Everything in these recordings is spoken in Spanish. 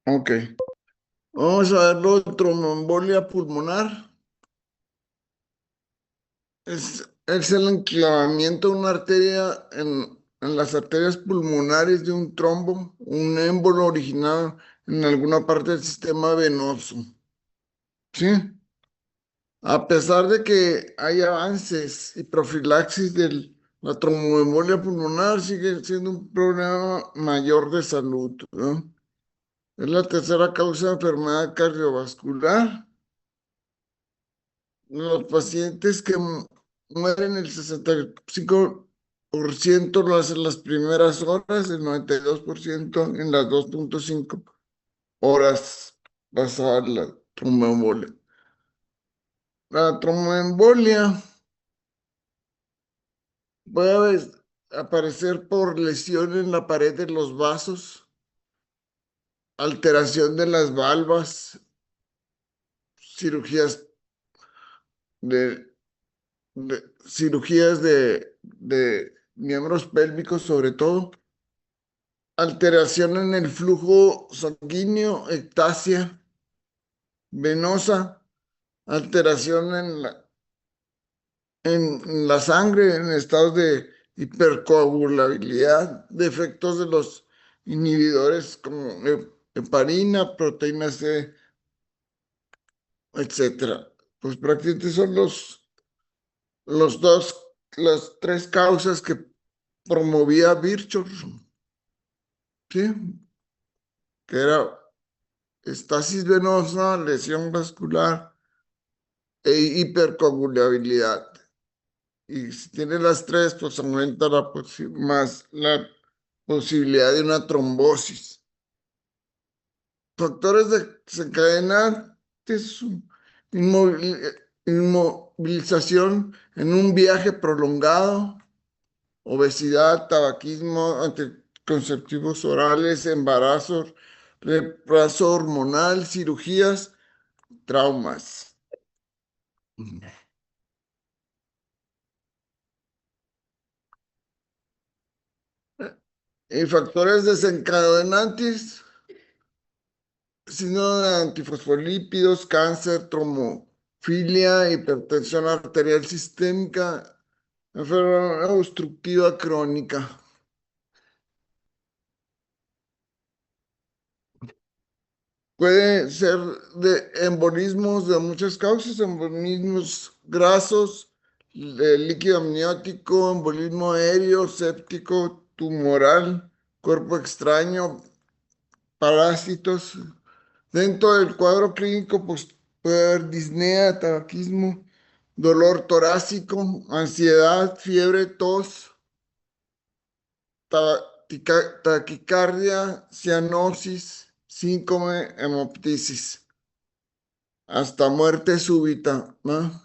Ok. Vamos a ver lo de tromboembolia pulmonar. Es el enclavamiento de una arteria en las arterias pulmonares de un trombo, un émbolo originado en alguna parte del sistema venoso. ¿Sí? A pesar de que hay avances y profilaxis de la tromboembolia pulmonar, sigue siendo un problema mayor de salud, ¿no? Es la tercera causa de enfermedad cardiovascular. Los pacientes que mueren, el 65% lo hacen las primeras horas, el 92% en las 2.5 horas pasadas la tromboembolia. La tromboembolia puede aparecer por lesión en la pared de los vasos, alteración de las valvas, cirugías de miembros pélvicos sobre todo, alteración en el flujo sanguíneo, ectasia venosa, alteración en la sangre, en estados de hipercoagulabilidad, defectos de los inhibidores como heparina, proteína C, etcétera. Pues prácticamente son los dos, las tres causas que promovía Virchow, ¿sí? Que era estasis venosa, lesión vascular e hipercoagulabilidad. Y si tiene las tres, pues aumenta más la posibilidad de una trombosis. Factores desencadenantes, inmovilización en un viaje prolongado, obesidad, tabaquismo, anticonceptivos orales, embarazos, reemplazo hormonal, cirugías, traumas. Y factores desencadenantes, sino de antifosfolípidos, cáncer, tromofilia, hipertensión arterial sistémica, enfermedad obstructiva crónica. Puede ser de embolismos de muchas causas, embolismos grasos, líquido amniótico, embolismo aéreo, séptico, tumoral, cuerpo extraño, parásitos. Dentro del cuadro clínico, pues puede haber disnea, tabaquismo, dolor torácico, ansiedad, fiebre, tos, taquicardia, cianosis, síndrome, hemoptisis, hasta muerte súbita, ¿no?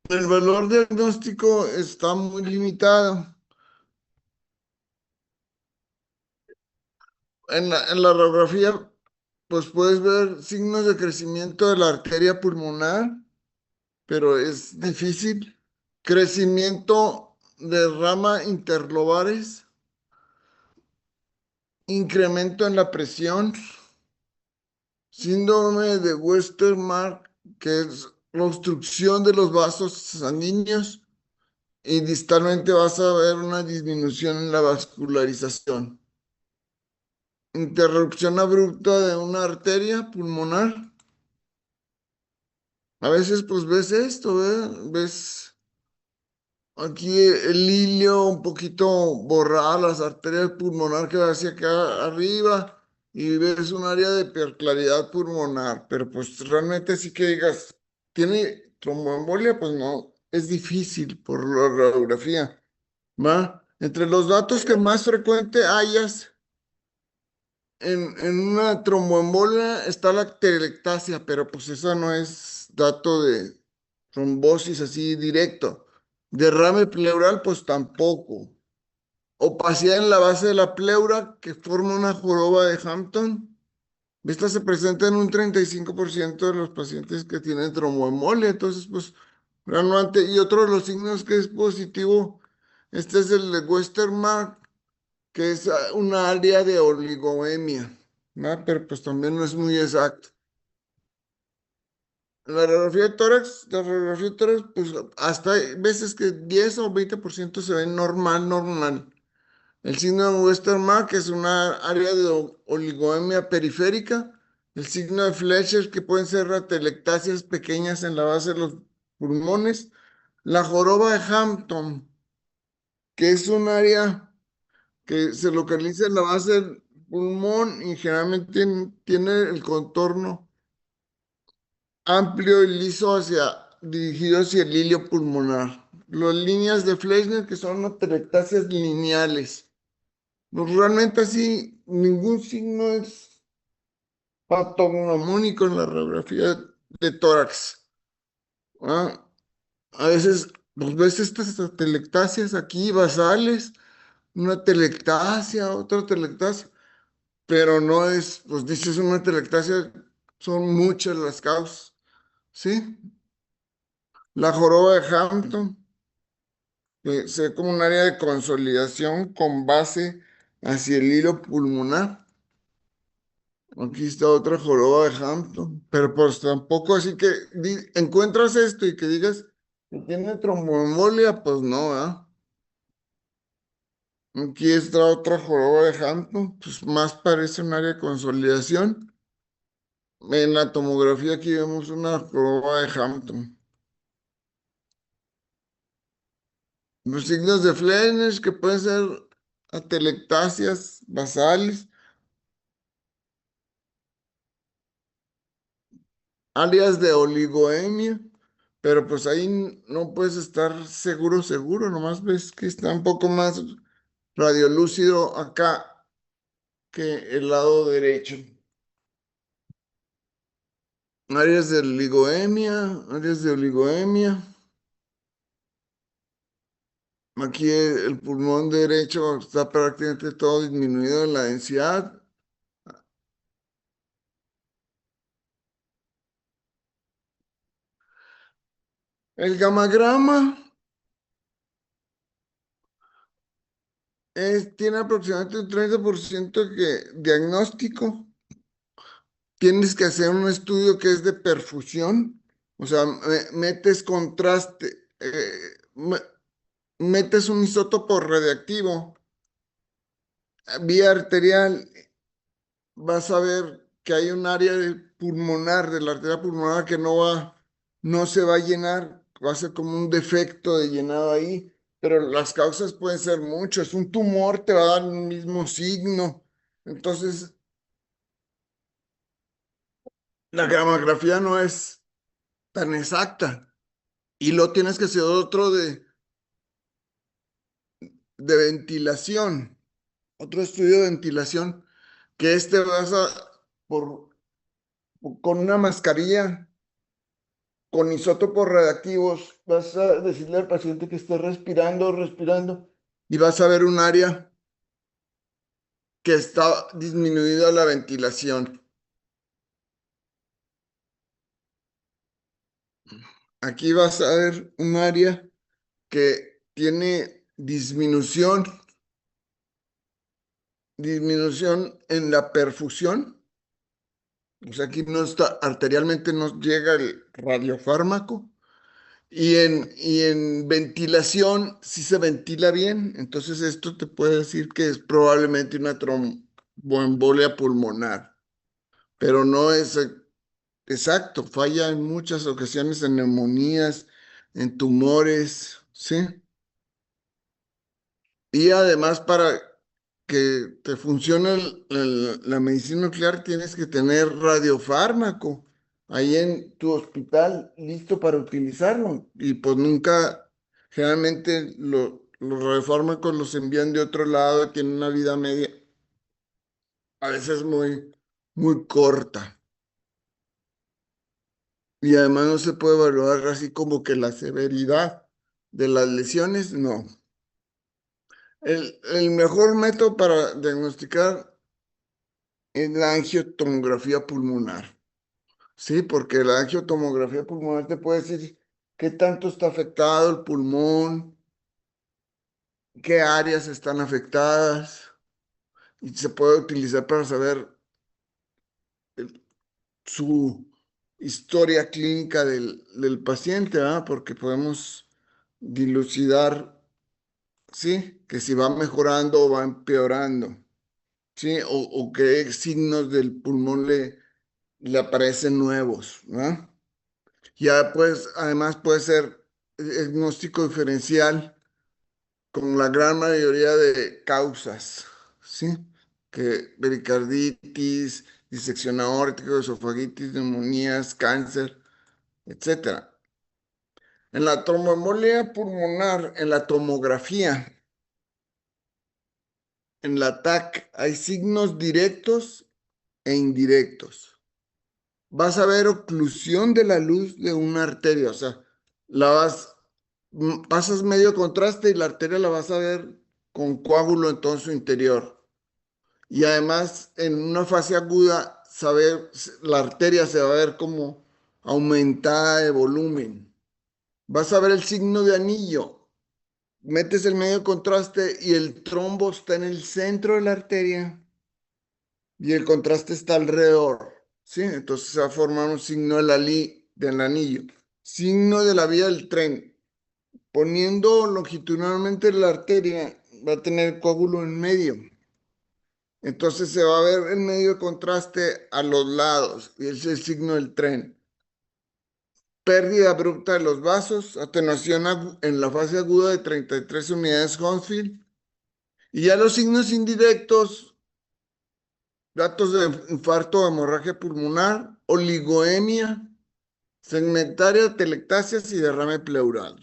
El valor diagnóstico está muy limitado. En la radiografía, pues puedes ver signos de crecimiento de la arteria pulmonar, pero es difícil. Crecimiento de rama interlobares, incremento en la presión, síndrome de Westermarck, que es la obstrucción de los vasos sanguíneos, y distalmente vas a ver una disminución en la vascularización. Interrupción abrupta de una arteria pulmonar. A veces pues ves esto, ves aquí el hilio un poquito borrado, las arterias pulmonar que va hacia acá arriba y ves un área de hiperclaridad pulmonar, pero pues realmente sí que digas, ¿tiene tromboembolia? Pues no, es difícil por la radiografía, ¿va? Entre los datos que más frecuente hayas en una tromboembolia está la telectasia, pero pues eso no es dato de trombosis así directo. Derrame pleural, pues tampoco. Opacidad en la base de la pleura que forma una joroba de Hampton. Esta se presenta en un 35% de los pacientes que tienen tromboembolia. Entonces, pues, realmente, y otro de los signos que es positivo, este es el de Westermarck, que es una área de oligoemia, ¿verdad? Pero pues también no es muy exacto. La radiografía de tórax, pues hasta hay veces que 10 o 20% se ve normal, normal. El signo de Westermarck es una área de oligoemia periférica. El signo de Fletcher, que pueden ser atelectasias pequeñas en la base de los pulmones. La joroba de Hampton, que es un área que se localiza en la base del pulmón y generalmente tiene el contorno amplio y liso dirigido hacia el hilio pulmonar. Las líneas de Fleischner, que son atelectasias lineales. Pues realmente así, ningún signo es patognomónico en la radiografía de tórax. ¿Ah? A veces, pues ves estas atelectasias aquí basales, una telectasia, otra telectasia, pero no es, pues dices una telectasia, son muchas las causas, ¿sí? La joroba de Hampton, que se ve como un área de consolidación con base hacia el hilo pulmonar. Aquí está otra joroba de Hampton, pero pues tampoco así que encuentras esto y que digas que tiene tromboembolia, pues no, ¿verdad? Aquí está otra joroba de Hampton, pues más parece un área de consolidación. En la tomografía aquí vemos una joroba de Hampton. Los signos de Flenes que pueden ser atelectasias basales, áreas de oligoemia, pero pues ahí no puedes estar seguro, seguro, nomás ves que está un poco más radiolúcido acá que el lado derecho. Áreas de oligoemia. Aquí el pulmón derecho está prácticamente todo disminuido en la densidad. El gamagrama tiene aproximadamente un 30% que diagnóstico. Tienes que hacer un estudio que es de perfusión, o sea, metes contraste, metes un isótopo radiactivo vía arterial, vas a ver que hay un área pulmonar, de la arteria pulmonar que no se va a llenar, va a ser como un defecto de llenado ahí, pero las causas pueden ser muchas. Un tumor te va a dar el mismo signo. Entonces, la gamografía no es tan exacta. Y lo tienes que hacer otro de ventilación, otro estudio de ventilación, que vas a, por, con una mascarilla, con isótopos radiactivos, vas a decirle al paciente que esté respirando, respirando, y vas a ver un área que está disminuida la ventilación. Aquí vas a ver un área que tiene disminución en la perfusión. O sea, aquí no está, arterialmente no llega el radiofármaco. Y en ventilación, sí se ventila bien. Entonces, esto te puede decir que es probablemente una tromboembolia pulmonar. Pero no es exacto. Falla en muchas ocasiones en neumonías, en tumores, ¿sí? Y además, para que te funcione la medicina nuclear, tienes que tener radiofármaco ahí en tu hospital listo para utilizarlo. Y pues nunca, generalmente los radiofármacos los envían de otro lado, tienen una vida media, a veces muy, muy corta. Y además no se puede evaluar así como que la severidad de las lesiones, no. El mejor método para diagnosticar es la angiotomografía pulmonar. Sí, porque la angiotomografía pulmonar te puede decir qué tanto está afectado el pulmón, qué áreas están afectadas. y se puede utilizar para saber su historia clínica del paciente, ¿verdad? Porque podemos dilucidar, ¿sí? Que si va mejorando o va empeorando, ¿sí? O qué signos del pulmón le aparecen nuevos, ¿verdad? Ya pues, además puede ser diagnóstico diferencial con la gran mayoría de causas, ¿sí? Que pericarditis, disección aórtica, esofagitis, neumonías, cáncer, etcétera. En la tromboembolia pulmonar, en la tomografía, en la TAC, hay signos directos e indirectos. Vas a ver oclusión de la luz de una arteria, o sea, la pasas medio contraste y la arteria la vas a ver con coágulo en todo su interior. Y además, en una fase aguda, la arteria se va a ver como aumentada de volumen. Vas a ver el signo de anillo. Metes el medio contraste y el trombo está en el centro de la arteria y el contraste está alrededor. ¿Sí? Entonces se va a formar un signo del anillo. Signo de la vía del tren. Poniendo longitudinalmente la arteria, va a tener coágulo en medio. Entonces se va a ver el medio de contraste a los lados, y ese es el signo del tren. Pérdida abrupta de los vasos, atenuación en la fase aguda de 33 unidades Hounsfield. Y ya los signos indirectos, datos de infarto o hemorragia pulmonar, oligoemia, segmentaria, telectasias y derrame pleural.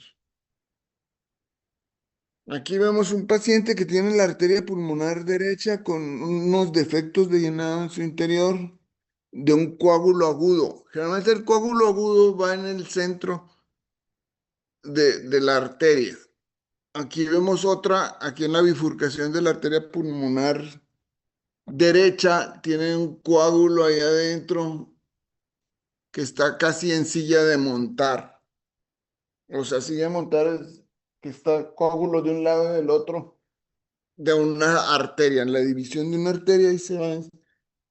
Aquí vemos un paciente que tiene la arteria pulmonar derecha con unos defectos de llenado en su interior de un coágulo agudo. Generalmente el coágulo agudo va en el centro de la arteria. Aquí vemos otra, aquí en la bifurcación de la arteria pulmonar derecha, tiene un coágulo ahí adentro que está casi en silla de montar. O sea, silla de montar es que está coágulo de un lado y del otro de una arteria, en la división de una arteria y se va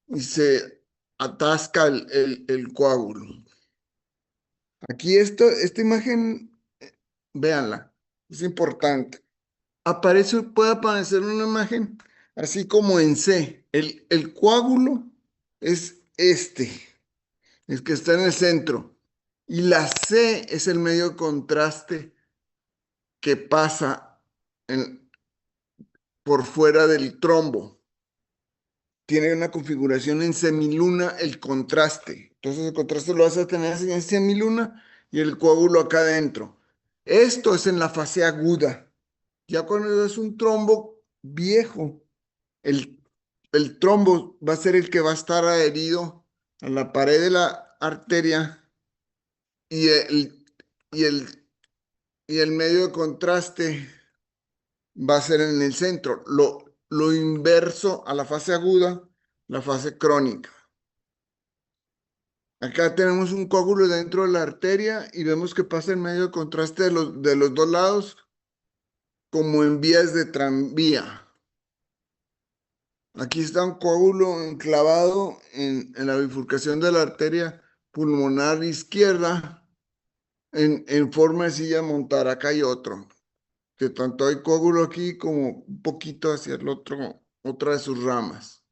y se atasca el coágulo. Aquí esta imagen, véanla, es importante. Puede aparecer una imagen así como en C. El coágulo es el que está en el centro. Y la C es el medio de contraste que pasa por fuera del trombo. Tiene una configuración en semiluna el contraste. Entonces el contraste lo vas a tener así en semiluna y el coágulo acá adentro. Esto es en la fase aguda. Ya cuando es un trombo viejo, el, el trombo va a ser el que va a estar adherido a la pared de la arteria y y el, y el medio de contraste va a ser en el centro. Lo inverso a la fase aguda, la fase crónica. Acá tenemos un coágulo dentro de la arteria y vemos que pasa en medio de contraste de los dos lados como en vías de tranvía. Aquí está un coágulo enclavado en la bifurcación de la arteria pulmonar izquierda en forma de silla de montar. Acá hay otro, que tanto hay coágulo aquí como un poquito hacia el otro, otra de sus ramas.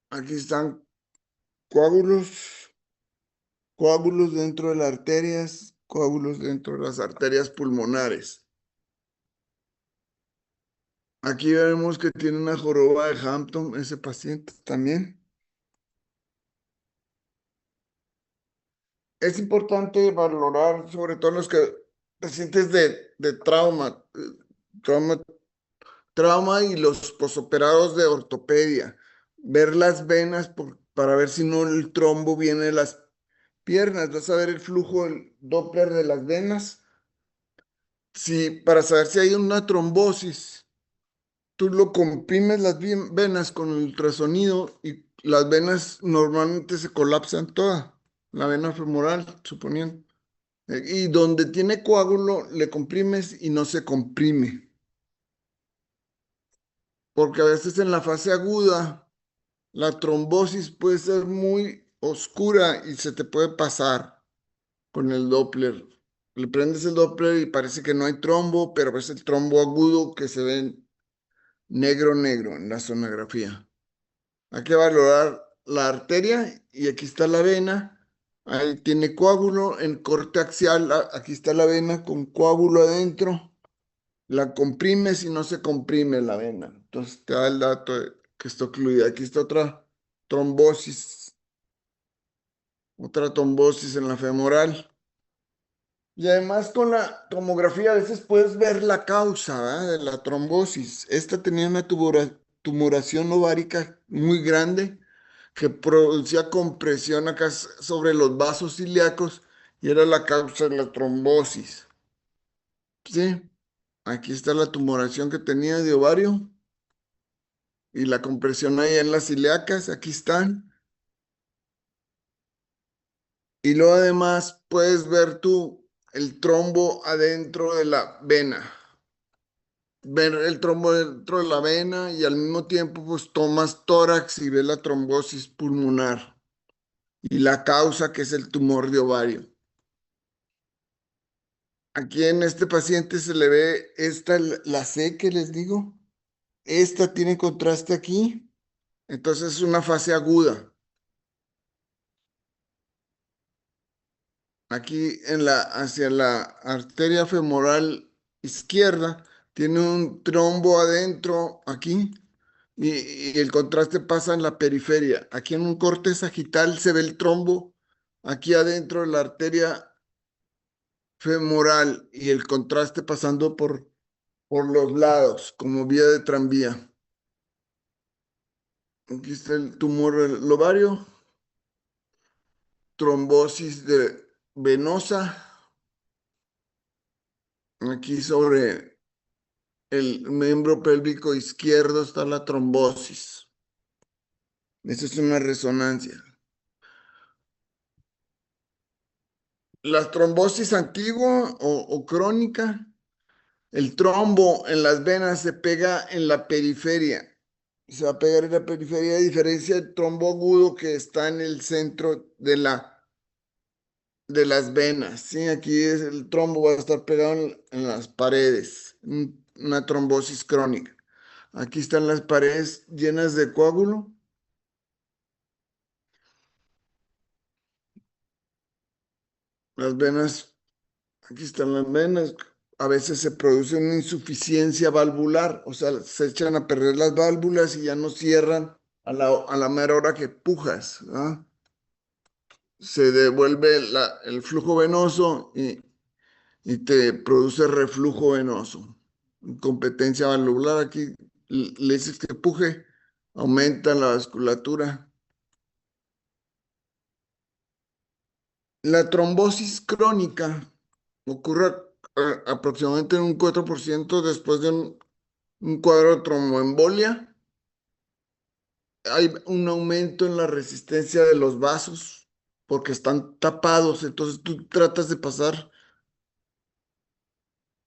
Aquí están coágulos, coágulos dentro de las arterias, coágulos dentro de las arterias pulmonares. Aquí vemos que tiene una joroba de Hampton, ese paciente también. Es importante valorar, sobre todo los pacientes de trauma, trauma, trauma y los posoperados de ortopedia. Ver las venas para ver si no el trombo viene de las piernas. Vas a ver el flujo, el Doppler de las venas. Sí, para saber si hay una trombosis, tú lo comprimes las venas con el ultrasonido y las venas normalmente se colapsan todas. La vena femoral, suponiendo. Y donde tiene coágulo, le comprimes y no se comprime. porque a veces en la fase aguda la trombosis puede ser muy oscura y se te puede pasar con el Doppler. Le prendes el Doppler y parece que no hay trombo, pero es el trombo agudo que se ve negro, negro en la sonografía. Hay que valorar la arteria y aquí está la vena. Ahí tiene coágulo en corte axial. Aquí está la vena con coágulo adentro. La comprimes y no se comprime la vena. Entonces te da el dato de que está ocluida. Aquí está trombosis, otra trombosis en la femoral. Y además con la tomografía a veces puedes ver la causa, ¿verdad?, de la trombosis. Esta tenía una tumoración ovárica muy grande que producía compresión acá sobre los vasos ilíacos y era la causa de la trombosis. Sí, aquí está la tumoración que tenía de ovario y la compresión ahí en las ilíacas, aquí están. Y luego además puedes ver tú el trombo adentro de la vena. Ver el trombo dentro de la vena y al mismo tiempo pues tomas tórax y ves la trombosis pulmonar y la causa que es el tumor de ovario. Aquí en este paciente se le ve esta, la C que les digo, esta tiene contraste aquí, entonces es una fase aguda. Aquí hacia la arteria femoral izquierda tiene un trombo adentro aquí y el contraste pasa en la periferia. Aquí en un corte sagital se ve el trombo aquí adentro de la arteria femoral y el contraste pasando por los lados como vía de tranvía. Aquí está el tumor del ovario, trombosis venosa. Aquí sobre el miembro pélvico izquierdo está la trombosis. Esa es una resonancia. La trombosis antigua o crónica, el trombo en las venas se pega en la periferia. Se va a pegar en la periferia a diferencia del trombo agudo que está en el centro de las venas. ¿Sí? Aquí el trombo va a estar pegado en las paredes. Una trombosis crónica. Aquí están las paredes llenas de coágulo. Las venas, aquí están las venas. A veces se produce una insuficiencia valvular, o sea, se echan a perder las válvulas y ya no cierran a la mera hora que pujas, ¿ah? Se devuelve el flujo venoso y te produce reflujo venoso. Incompetencia valvular, aquí le dices que puje, aumenta la vasculatura. La trombosis crónica ocurre aproximadamente en un 4% después de un cuadro de tromboembolia. Hay un aumento en la resistencia de los vasos porque están tapados, entonces tú tratas de pasar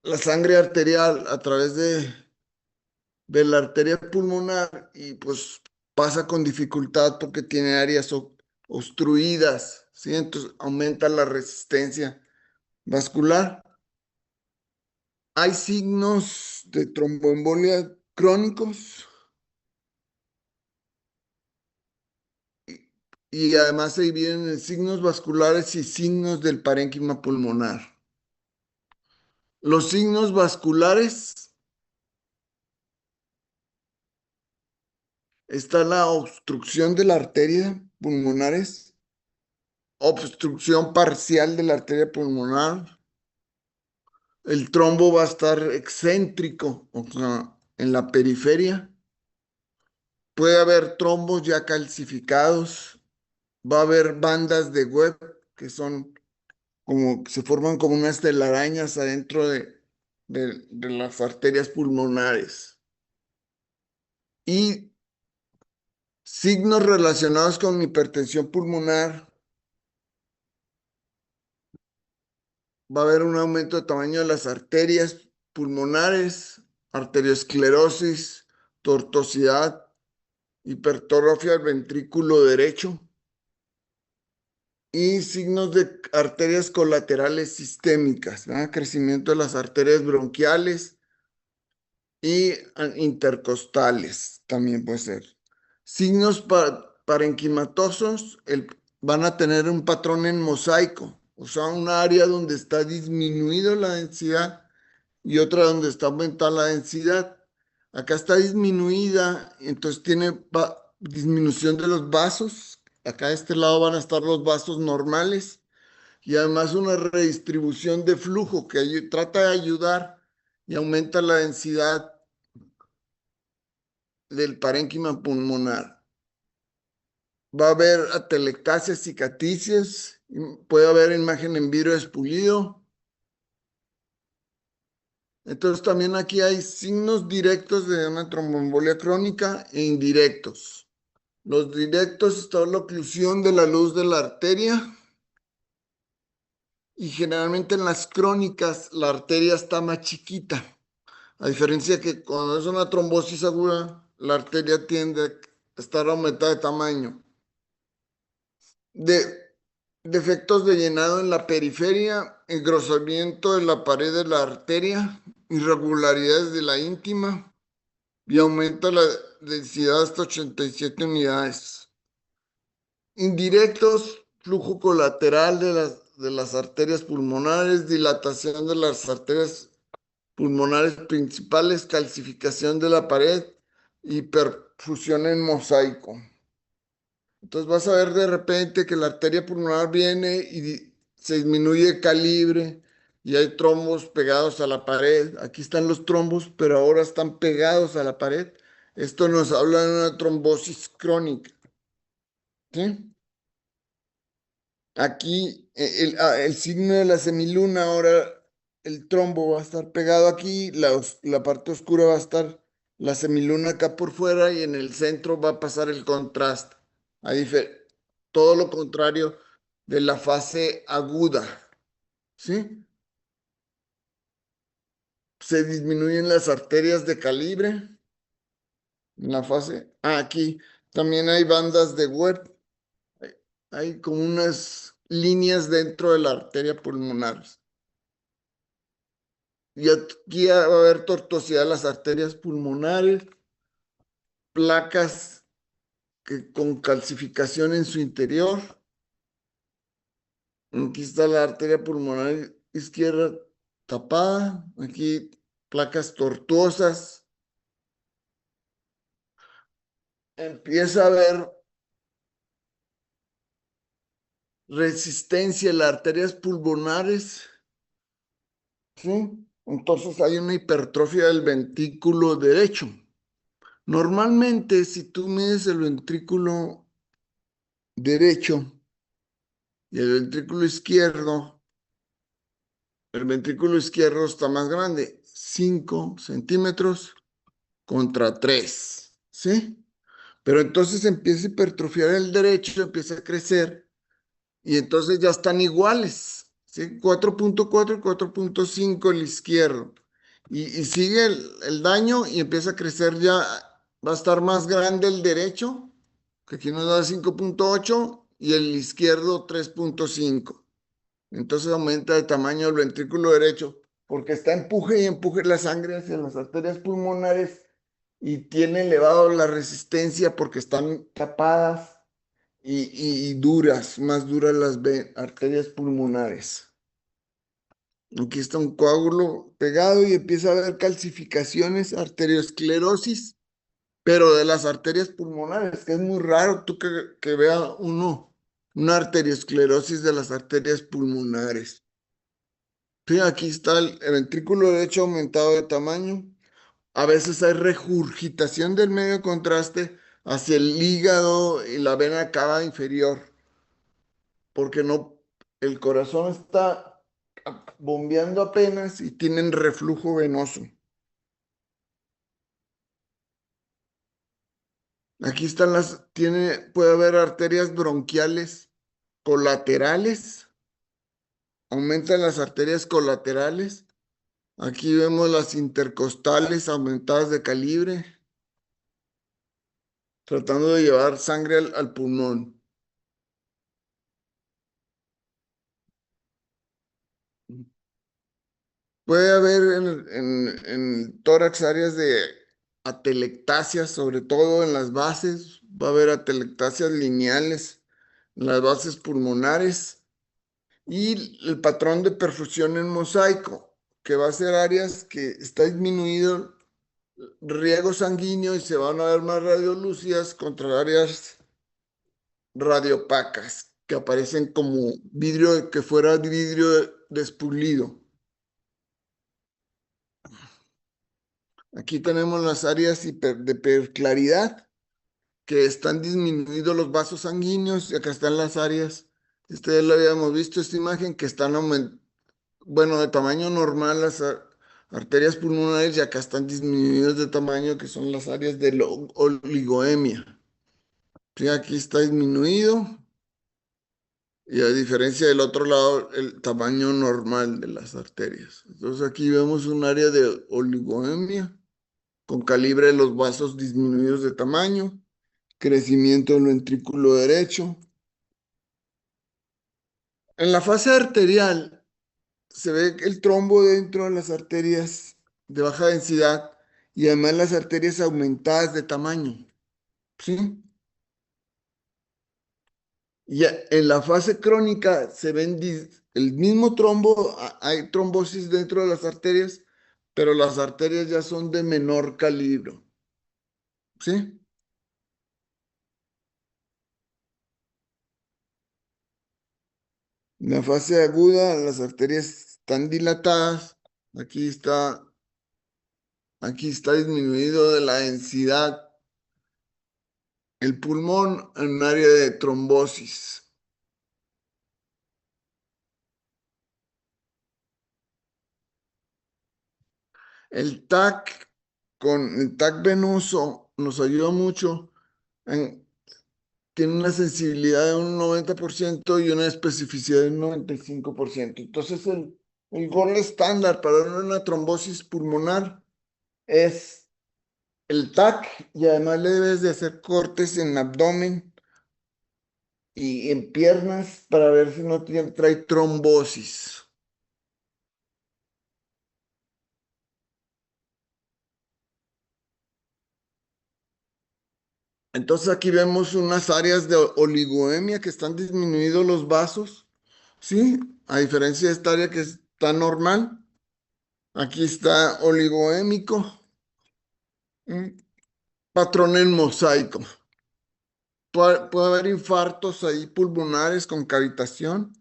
la sangre arterial a través de la arteria pulmonar y pues pasa con dificultad porque tiene áreas obstruidas, ¿sí? Entonces aumenta la resistencia vascular. Hay signos de tromboembolia crónicos y además se dividen en signos vasculares y signos del parénquima pulmonar. Los signos vasculares, está la obstrucción de la arteria pulmonares, obstrucción parcial de la arteria pulmonar. El trombo va a estar excéntrico, o sea, en la periferia. Puede haber trombos ya calcificados. Va a haber bandas de Webb que son como, se forman como unas telarañas adentro de las arterias pulmonares. Y signos relacionados con hipertensión pulmonar, va a haber un aumento de tamaño de las arterias pulmonares, arteriosclerosis, tortuosidad, hipertrofia del ventrículo derecho y signos de arterias colaterales sistémicas, ¿verdad? Crecimiento de las arterias bronquiales y intercostales también puede ser. Signos parenquimatosos van a tener un patrón en mosaico, o sea, un área donde está disminuido la densidad y otra donde está aumentada la densidad. Acá está disminuida, entonces tiene disminución de los vasos. Acá de este lado van a estar los vasos normales y además una redistribución de flujo que trata de ayudar y aumenta la densidad del parénquima pulmonar. Va a haber atelectasias, cicatrices, puede haber imagen en vidrio expulido. Entonces también aquí hay signos directos de una tromboembolia crónica e indirectos. Los directos está la oclusión de la luz de la arteria y generalmente en las crónicas la arteria está más chiquita. A diferencia que cuando es una trombosis aguda, la arteria tiende a estar aumentada de tamaño. Defectos de llenado en la periferia, engrosamiento de la pared de la arteria, irregularidades de la íntima y aumenta la densidad hasta 87 unidades. Indirectos, flujo colateral de las arterias pulmonares, dilatación de las arterias pulmonares principales, calcificación de la pared y perfusión en mosaico. Entonces vas a ver de repente que la arteria pulmonar viene y se disminuye el calibre y hay trombos pegados a la pared. Aquí están los trombos, pero ahora están pegados a la pared. Esto nos habla de una trombosis crónica. ¿Sí? Aquí el signo de la semiluna, ahora el trombo va a estar pegado aquí, la parte oscura va a estar la semiluna acá por fuera y en el centro va a pasar el contraste. Todo lo contrario de la fase aguda, ¿sí? Se disminuyen las arterias de calibre en la fase. Aquí también hay bandas de Webb, hay como unas líneas dentro de la arteria pulmonar. Y aquí va a haber tortuosidad de las arterias pulmonares, placas con calcificación en su interior. Aquí está la arteria pulmonar izquierda tapada. Aquí placas tortuosas. Empieza a haber resistencia en las arterias pulmonares. ¿Sí? Entonces hay una hipertrofia del ventrículo derecho. Normalmente, si tú mides el ventrículo derecho y el ventrículo izquierdo, el ventrículo izquierdo está más grande, 5 centímetros contra 3, ¿sí? Pero entonces empieza a hipertrofiar el derecho, empieza a crecer y entonces ya están iguales, ¿sí? 4.4 y 4.5 el izquierdo. Y sigue el daño y empieza a crecer ya, va a estar más grande el derecho, que aquí nos da 5.8 y el izquierdo 3.5. Entonces aumenta de tamaño el ventrículo derecho porque está empuje y empuje la sangre hacia las arterias pulmonares y tiene elevado la resistencia porque están tapadas y duras, más duras las arterias pulmonares. Aquí está un coágulo pegado y empieza a haber calcificaciones, arteriosclerosis, pero de las arterias pulmonares, que es muy raro tú que vea una arteriosclerosis de las arterias pulmonares. Sí, aquí está el ventrículo derecho aumentado de tamaño. A veces hay regurgitación del medio de contraste hacia el hígado y la vena cava inferior, porque no, el corazón está bombeando apenas y tienen reflujo venoso. Aquí están puede haber arterias bronquiales colaterales, aumentan las arterias colaterales. Aquí vemos las intercostales aumentadas de calibre. tratando de llevar sangre al pulmón. Puede haber en el tórax áreas de atelectasias, sobre todo en las bases. Va a haber atelectasias lineales en las bases pulmonares y el patrón de perfusión en mosaico, que va a ser áreas que está disminuido riego sanguíneo y se van a ver más radiolúcidas contra áreas radiopacas que aparecen como vidrio que fuera vidrio despulido. Aquí tenemos las áreas de hiperclaridad que están disminuidos los vasos sanguíneos y acá están las áreas. Ustedes lo habíamos visto esta imagen que están bueno, de tamaño normal las arterias pulmonares y acá están disminuidas de tamaño que son las áreas de oligoemia. Sí, aquí está disminuido y a diferencia del otro lado, el tamaño normal de las arterias. Entonces aquí vemos un área de oligoemia con calibre de los vasos disminuidos de tamaño, crecimiento del ventrículo derecho. En la fase arterial se ve el trombo dentro de las arterias de baja densidad y además las arterias aumentadas de tamaño, ¿sí? Y en la fase crónica se ven el mismo trombo, hay trombosis dentro de las arterias, pero las arterias ya son de menor calibre, ¿sí? En la fase aguda las arterias están dilatadas, aquí está disminuido de la densidad el pulmón en un área de trombosis. El TAC con el TAC venoso nos ayuda mucho. Tiene una sensibilidad de un 90% y una especificidad de un 95%. Entonces, el gol estándar para una trombosis pulmonar es el TAC y además le debes de hacer cortes en abdomen y en piernas para ver si no trae trombosis. Entonces aquí vemos unas áreas de oligoemia que están disminuidos los vasos, ¿sí? A diferencia de esta área que está normal. Aquí está oligoémico, un patrón en mosaico. Puede haber infartos ahí pulmonares con cavitación.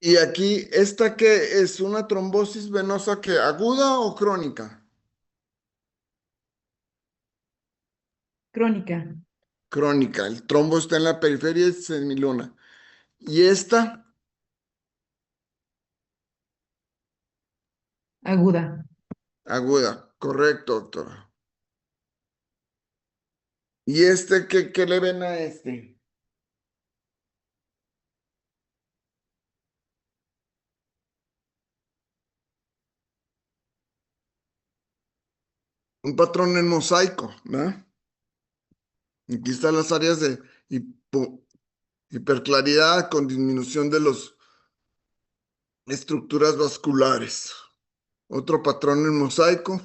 Y aquí, ¿esta que es una trombosis venosa que aguda o crónica? Crónica, Crónica. El trombo está en la periferia semiluna. Y esta, aguda, aguda. Correcto, doctora. ¿Y este qué le ven a este? Un patrón en mosaico, ¿verdad? Aquí están las áreas de hiperclaridad con disminución de las estructuras vasculares. Otro patrón en mosaico.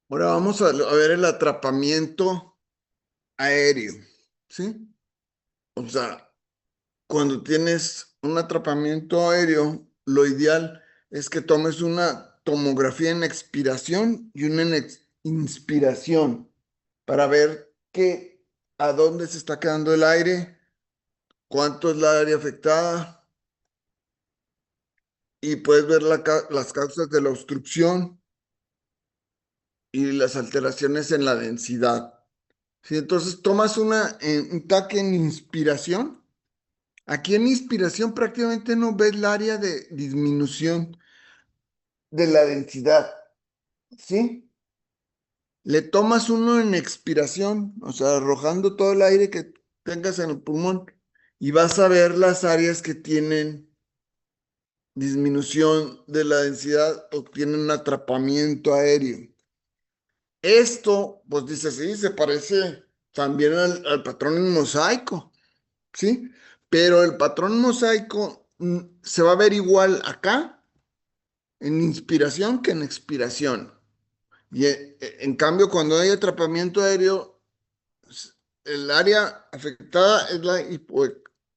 Ahora vamos a ver el atrapamiento aéreo, ¿sí? O sea, cuando tienes un atrapamiento aéreo, lo ideal es que tomes una tomografía en expiración y una en inspiración para ver a dónde se está quedando el aire, cuánto es la área afectada y puedes ver las causas de la obstrucción y las alteraciones en la densidad. Si entonces tomas un TAC en inspiración, aquí en inspiración prácticamente no ves el área de disminución de la densidad, ¿sí? Le tomas uno en expiración, o sea, arrojando todo el aire que tengas en el pulmón y vas a ver las áreas que tienen disminución de la densidad o tienen atrapamiento aéreo. Esto, pues dice, sí, se parece también al patrón en mosaico, ¿sí? Pero el patrón mosaico se va a ver igual acá en inspiración que en expiración. Y en cambio, cuando hay atrapamiento aéreo, el área afectada es la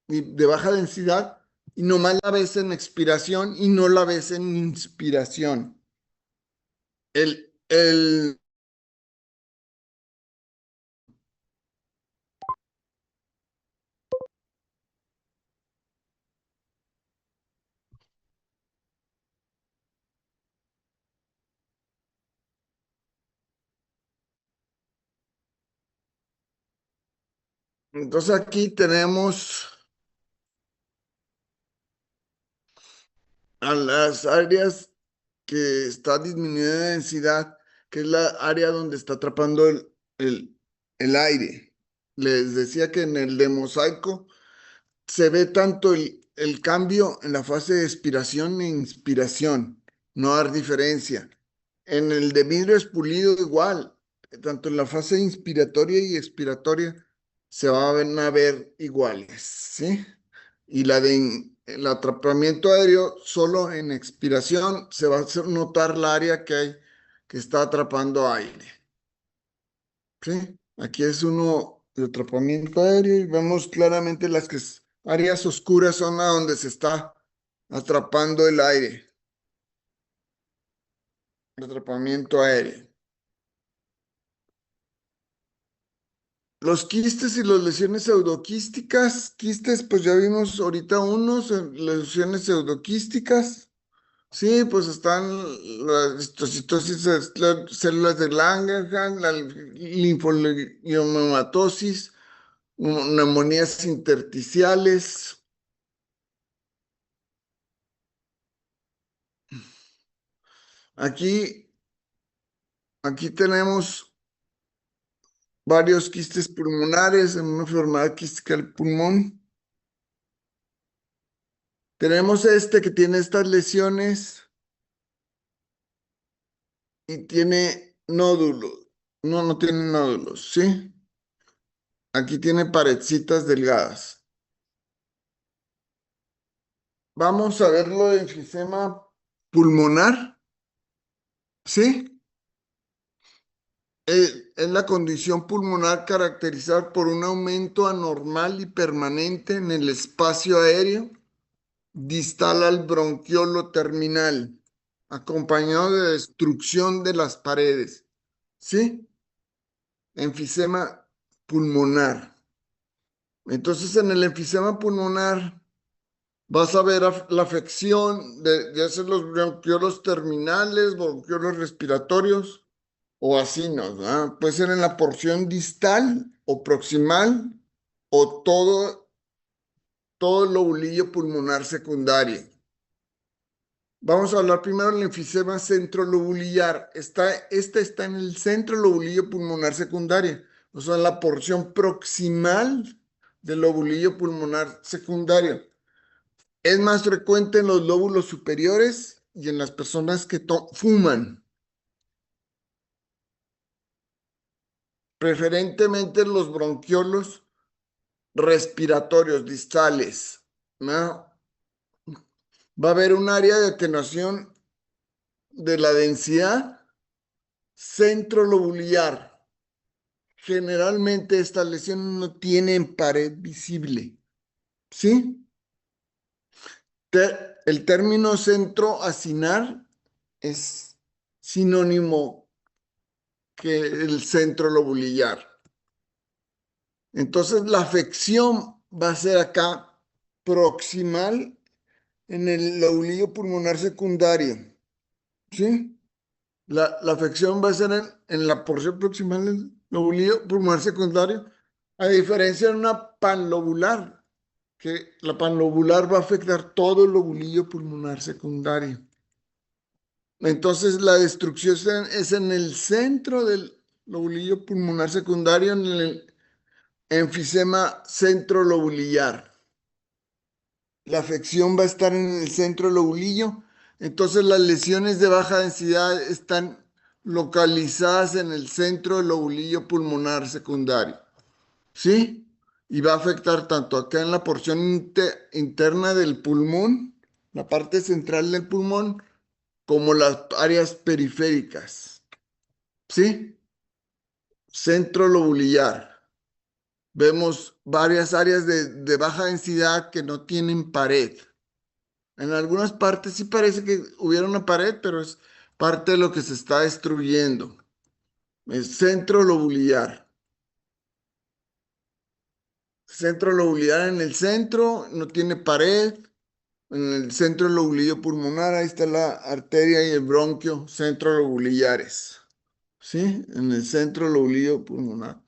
de baja densidad y nomás la ves en expiración y no la ves en inspiración. El, el, entonces aquí tenemos a las áreas que está disminuyendo de densidad, que es la área donde está atrapando el aire. Les decía que en el de mosaico se ve tanto el cambio en la fase de expiración e inspiración, no hay diferencia. En el de vidrio espulido igual, tanto en la fase inspiratoria y expiratoria se van a ver iguales, ¿sí? Y la de el atrapamiento aéreo, solo en expiración se va a hacer notar la área que hay que está atrapando aire, ¿sí? Aquí es uno de atrapamiento aéreo y vemos claramente las áreas oscuras son a donde se está atrapando el aire, el atrapamiento aéreo. Los quistes y las lesiones pseudoquísticas, quistes, pues ya vimos ahorita unos, lesiones pseudoquísticas. Sí, pues están las histocitosis, las células de Langerhans, la linfoleomatosis, neumonías intersticiales. Aquí, aquí tenemos varios quistes pulmonares en una enfermedad quística del pulmón. Tenemos este que tiene estas lesiones y tiene nódulos. No, no tiene nódulos, ¿sí? Aquí tiene paredcitas delgadas. Vamos a verlo de enfisema pulmonar, ¿sí? Es la condición pulmonar caracterizada por un aumento anormal y permanente en el espacio aéreo distal al bronquiolo terminal, acompañado de destrucción de las paredes, ¿sí? Enfisema pulmonar. Entonces, en el enfisema pulmonar vas a ver la afección de hacer los bronquiolos terminales, bronquiolos respiratorios o acinos, ¿verdad? Puede ser en la porción distal o proximal o todo el lobulillo pulmonar secundario. Vamos a hablar primero del enfisema centrolobulillar. Este está en el centro lobulillo pulmonar secundario, o sea, en la porción proximal del lobulillo pulmonar secundario. Es más frecuente en los lóbulos superiores y en las personas que fuman, preferentemente en los bronquiolos respiratorios distales, ¿no? Va a haber un área de atenuación de la densidad centrolobulillar. Generalmente estas lesiones no tienen pared visible, ¿sí? El término centroacinar es sinónimo que el centrolobulillar. Entonces la afección va a ser acá proximal en el lobulillo pulmonar secundario, ¿sí? La afección va a ser en la porción proximal del lobulillo pulmonar secundario, a diferencia de una panlobular, que la panlobular va a afectar todo el lobulillo pulmonar secundario. Entonces la destrucción es en el centro del lobulillo pulmonar secundario, Enfisema centrolobulillar. La afección va a estar en el centro lobulillo. Entonces las lesiones de baja densidad están localizadas en el centro del lobulillo pulmonar secundario. ¿Sí? Y va a afectar tanto acá en la porción interna del pulmón, la parte central del pulmón, como las áreas periféricas. ¿Sí? Centro lobulillar. Vemos varias áreas de baja densidad que no tienen pared. En algunas partes sí parece que hubiera una pared, pero es parte de lo que se está destruyendo. Es centro lobulillar. Centro lobulillar en el centro, no tiene pared. En el centro lobulillo pulmonar, ahí está la arteria y el bronquio, centro lobulillares. ¿Sí? En el centro lobulillo pulmonar.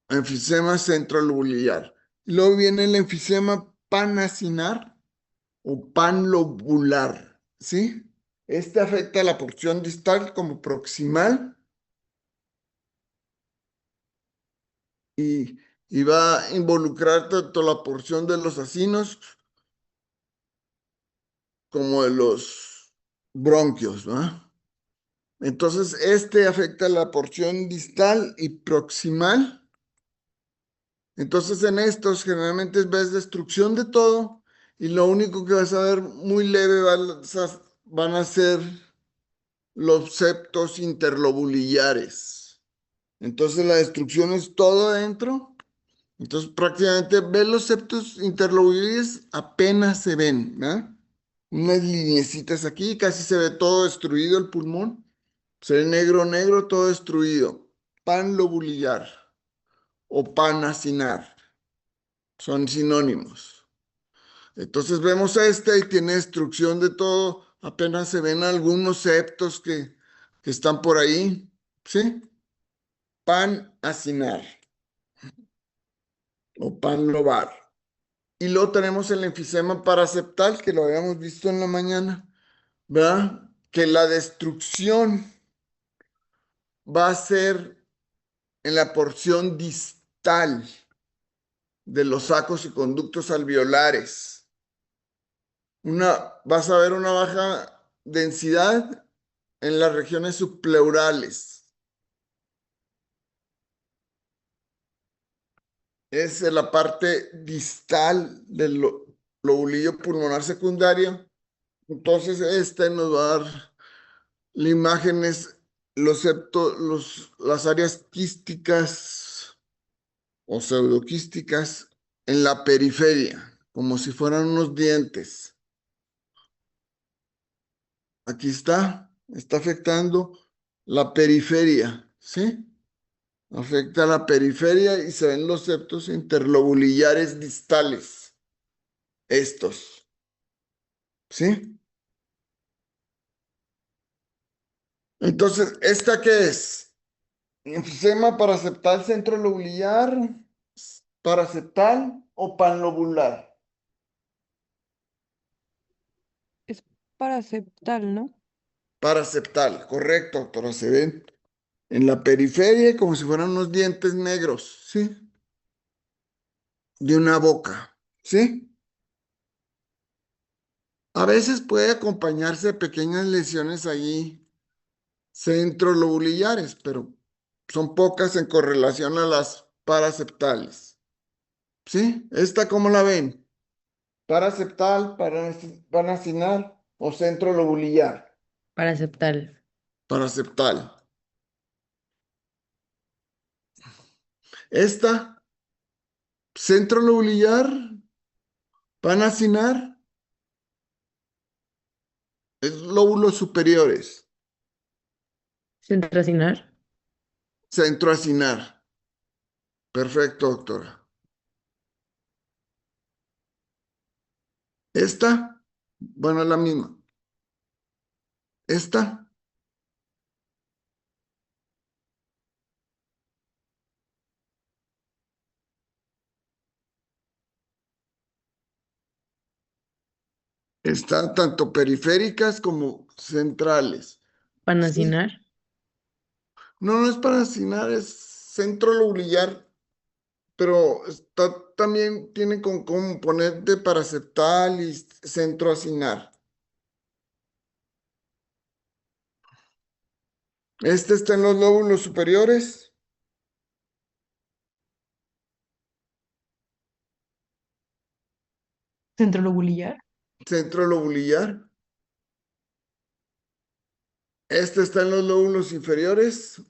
Enfisema centro lobulillar. Luego viene el enfisema panacinar o panlobular, ¿sí? Este afecta la porción distal como proximal y, y va a involucrar tanto la porción de los acinos como de los bronquios, ¿va? Entonces, este afecta la porción distal y proximal. Entonces, en estos generalmente ves destrucción de todo y lo único que vas a ver muy leve van a ser los septos interlobulillares. Entonces la destrucción es todo adentro. Entonces prácticamente ves los septos interlobuliares, apenas se ven, ¿verdad? Unas lineecitas aquí, casi se ve todo destruido el pulmón. Se ve negro, negro, todo destruido. Panlobulillar o panacinar son sinónimos. Entonces vemos este y tiene destrucción de todo. Apenas se ven algunos septos que están por ahí, ¿sí? Panacinar o panlobar. Y luego tenemos el enfisema paraseptal, que lo habíamos visto en la mañana, ¿verdad? Que la destrucción va a ser en la porción distal de los sacos y conductos alveolares. Vas a ver una baja densidad en las regiones subpleurales. Es en la parte distal del lobulillo pulmonar secundario. Entonces, este nos va a dar la imagen es las áreas quísticas o pseudoquísticas en la periferia, como si fueran unos dientes. Aquí está afectando la periferia, ¿sí? Afecta la periferia y se ven los septos interlobulillares distales, estos, ¿sí? Entonces, ¿esta qué es? Enfisema paraseptal centrolobulillar, paraseptal o panlobular. Es para aceptar, ¿no? Paraseptal, correcto, doctora. Se ven en la periferia como si fueran unos dientes negros, ¿sí? De una boca, ¿sí? A veces puede acompañarse de pequeñas lesiones allí centrolobulillares, pero son pocas en correlación a las paraseptales, ¿sí? ¿Esta cómo la ven? Paraseptal, panacinal o centrolobulillar. Para aceptar. Paraseptal. Esta, centrolobulillar, panacinar, es lóbulos superiores. Centrocinar. Centroacinar. Perfecto, doctora. Esta, bueno, es la misma. Esta está tanto periféricas como centrales. ¿Sí? Panacinar. No, no es panacinar, es centrolobulillar pero también tiene con componente paraceptal y centroacinar. Este está en los lóbulos superiores, Centro lobulillar. centro lobulillar. Este está en los lóbulos inferiores,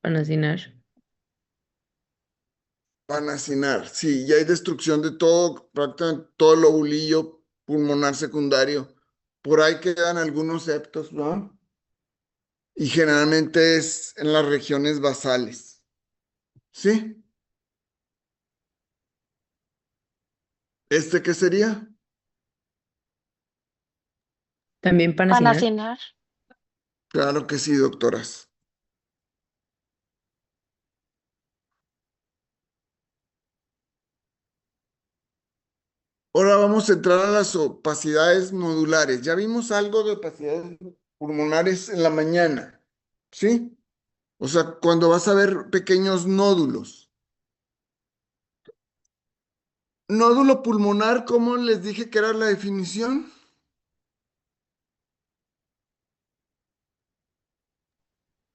Panacinar. panacinar. Sí, ya hay destrucción de todo, prácticamente todo el lobulillo pulmonar secundario. Por ahí quedan algunos septos, ¿no? Y generalmente es en las regiones basales. ¿Sí? ¿Este qué sería? También panacinar. Panacenar. Claro que sí, doctoras. Ahora vamos a entrar a las opacidades nodulares. Ya vimos algo de opacidades pulmonares en la mañana, ¿sí? O sea, cuando vas a ver pequeños nódulos. Nódulo pulmonar, ¿cómo les dije que era la definición?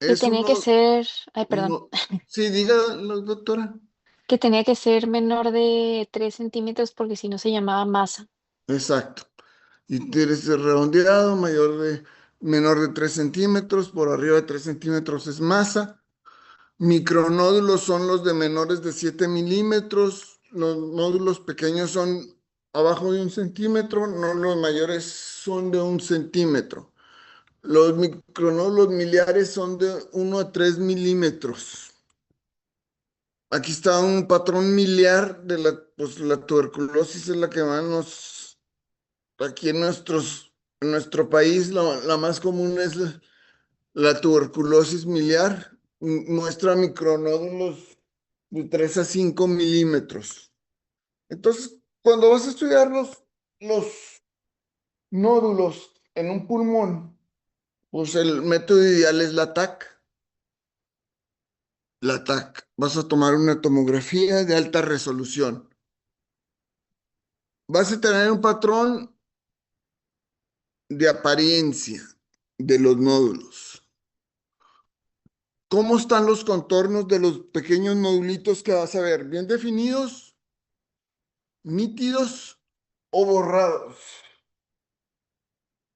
Que Es tenía que uno, ser, ay, perdón, uno, sí, dígalo, doctora. que tenía que ser menor de 3 centímetros porque si no se llamaba masa. Exacto. Y tienes redondeado, menor de 3 centímetros, por arriba de 3 centímetros es masa. Micronódulos son los de menores de 7 milímetros. Los nódulos pequeños son abajo de 1 centímetro, no los mayores son de 1 centímetro. Los micronódulos miliares son de 1 a 3 milímetros. Aquí está un patrón miliar de pues la tuberculosis es la que más aquí en nuestro país, la más común es la tuberculosis miliar. Muestra micronódulos de 3 a 5 milímetros. Entonces, cuando vas a estudiar los nódulos en un pulmón, pues el método ideal es la TAC. La TAC. Vas a tomar una tomografía de alta resolución. Vas a tener un patrón de apariencia de los nódulos. ¿Cómo están los contornos de los pequeños nodulitos que vas a ver? ¿Bien definidos, nítidos o borrados?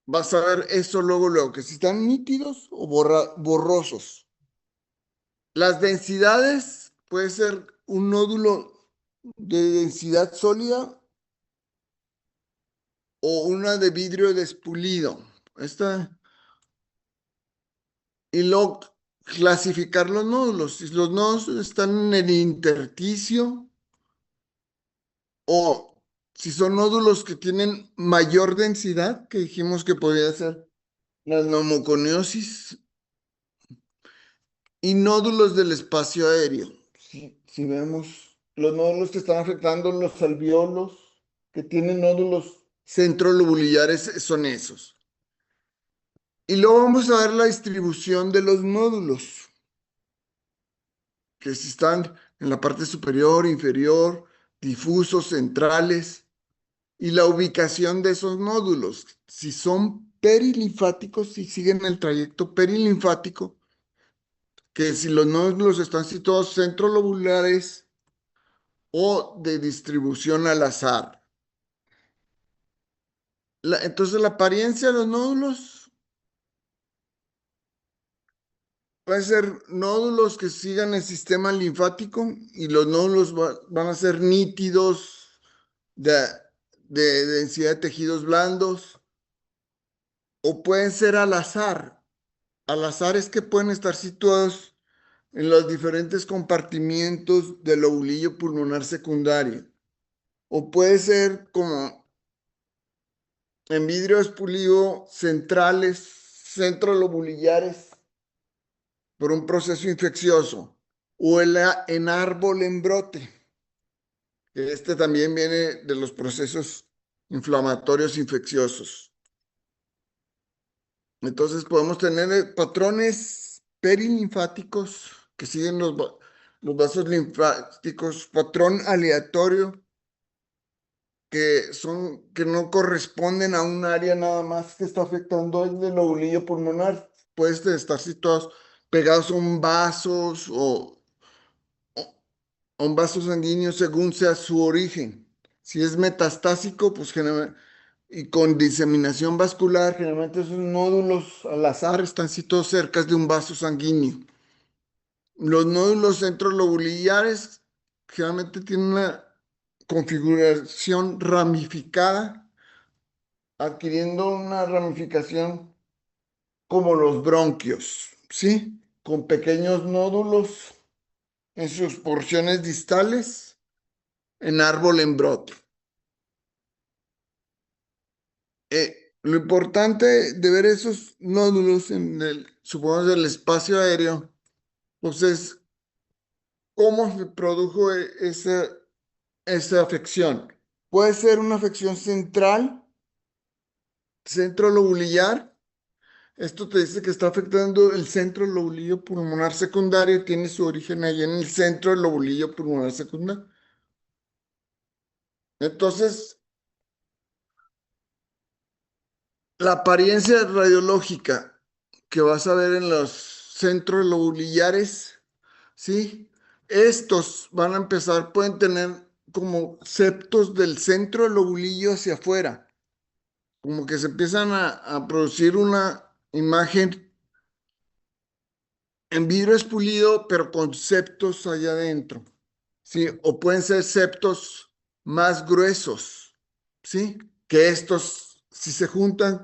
Vas a ver eso luego, que si están nítidos o borrosos. Las densidades, puede ser un nódulo de densidad sólida o una de vidrio despulido. Esta, y luego clasificar los nódulos. Si los nódulos están en el intersticio o si son nódulos que tienen mayor densidad, que dijimos que podría ser la neumoconiosis, y nódulos del espacio aéreo. Si vemos los nódulos que están afectando los alveolos, que tienen nódulos centrolobulillares, son esos. Y luego vamos a ver la distribución de los nódulos, que si están en la parte superior, inferior, difusos, centrales, y la ubicación de esos nódulos. Si son perilinfáticos, si siguen el trayecto perilinfático, que si los nódulos están situados centrolobulares o de distribución al azar. Entonces, la apariencia de los nódulos puede ser nódulos que sigan el sistema linfático y los nódulos van a ser nítidos, de, de densidad de tejidos blandos, o pueden ser al azar. Al azar es que pueden estar situados en los diferentes compartimientos del lobulillo pulmonar secundario. O puede ser como en vidrio espulido centrales, centrolobulillares, por un proceso infeccioso. O en árbol en brote, que este también viene de los procesos inflamatorios infecciosos. Entonces podemos tener patrones perilinfáticos que siguen los vasos linfáticos, patrón aleatorio, que no corresponden a un área nada más que está afectando el del lobulillo pulmonar. Pueden estar situados pegados a un vasos o un vaso sanguíneo según sea su origen. Si es metastásico, pues generalmente, y con diseminación vascular, generalmente esos nódulos al azar están situados cerca de un vaso sanguíneo. Los nódulos centrolobulillares generalmente tienen una configuración ramificada, adquiriendo una ramificación como los bronquios, ¿sí? Con pequeños nódulos en sus porciones distales en árbol en brote. Lo importante de ver esos nódulos en supongamos, el espacio aéreo, pues es cómo se produjo esa afección. Puede ser una afección central, centro lobulillar. Esto te dice que está afectando el centro lobulillo pulmonar secundario, tiene su origen ahí en el centro del lobulillo pulmonar secundario. Entonces, la apariencia radiológica que vas a ver en los centros lobulillares, ¿sí? Estos van a empezar, pueden tener como septos del centro del lobulillo hacia afuera, como que se empiezan a producir una imagen en vidrio espulido, pero con septos allá adentro, ¿sí? O pueden ser septos más gruesos, ¿sí? Que estos, si se juntan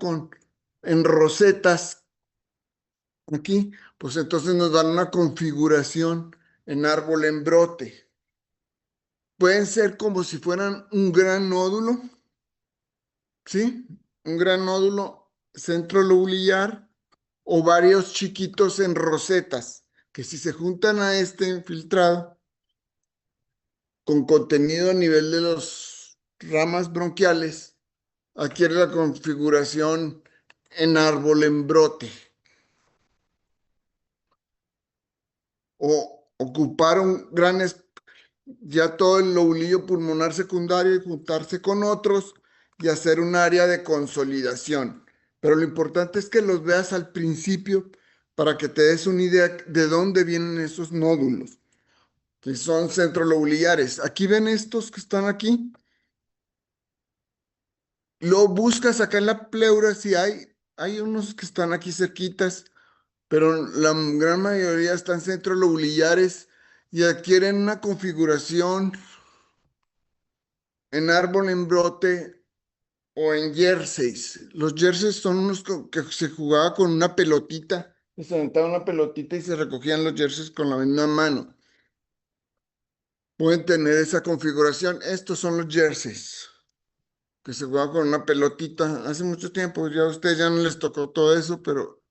en rosetas aquí, pues entonces nos dan una configuración en árbol en brote. Pueden ser como si fueran un gran nódulo, ¿sí? Un gran nódulo centrolobulillar o varios chiquitos en rosetas, que si se juntan a este infiltrado con contenido a nivel de las ramas bronquiales, adquiere la configuración en árbol en brote. O ocupar ya todo el lobulillo pulmonar secundario y juntarse con otros y hacer un área de consolidación. Pero lo importante es que los veas al principio para que te des una idea de dónde vienen esos nódulos, que son centrolobulillares. Aquí ven estos que están aquí. Lo buscas acá en la pleura, si hay unos que están aquí cerquitas, pero la gran mayoría están centrolobulillares y adquieren una configuración en árbol en brote o en jerseys. Los jerseys son unos que se jugaba con una pelotita, se aventaba una pelotita y se recogían los jerseys con la misma mano. Pueden tener esa configuración. Estos son los jerseys que se jugaban con una pelotita hace mucho tiempo. Ya a ustedes ya no les tocó todo eso, pero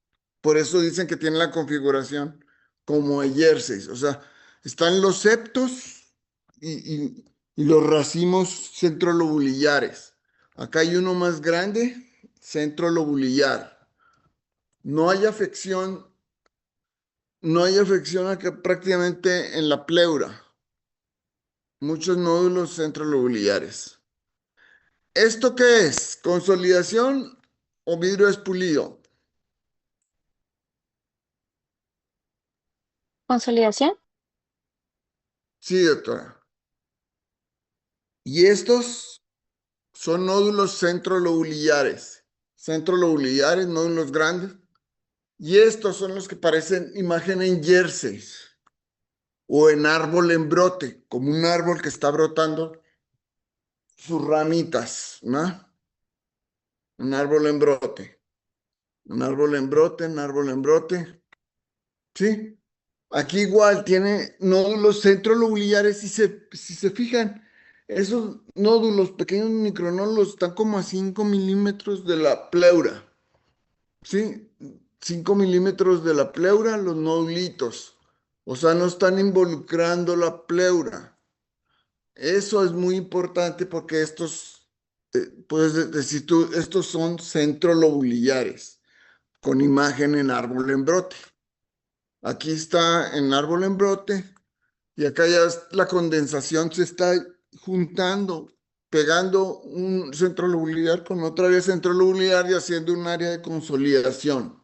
por eso dicen que tienen la configuración como de jerseys. O sea, están los septos y los racimos centrolobulillares. Acá hay uno más grande, centrolobulillar. No hay afección, no hay afección acá prácticamente en la pleura. Muchos nódulos centrolobulillares. ¿Esto qué es? ¿Consolidación o vidrio espulido? ¿Consolidación? Sí, doctora. Y estos son nódulos centrolobulillares. Centrolobulillares, nódulos grandes. Y estos son los que parecen imagen en jerseys o en árbol en brote, como un árbol que está brotando sus ramitas, ¿no? Un árbol en brote. Un árbol en brote, un árbol en brote. ¿Sí? Aquí igual tiene nódulos centrolobulillares. Si se fijan, esos nódulos, pequeños micronódulos, están como a 5 milímetros de la pleura. ¿Sí? 5 milímetros de la pleura, los nodulitos. O sea, no están involucrando la pleura. Eso es muy importante porque puedes decir tú, estos son centrolobulillares con imagen en árbol en brote. Aquí está en árbol en brote Y acá ya la condensación se está juntando, pegando un centro lobular con otra vía centro lobular y haciendo un área de consolidación.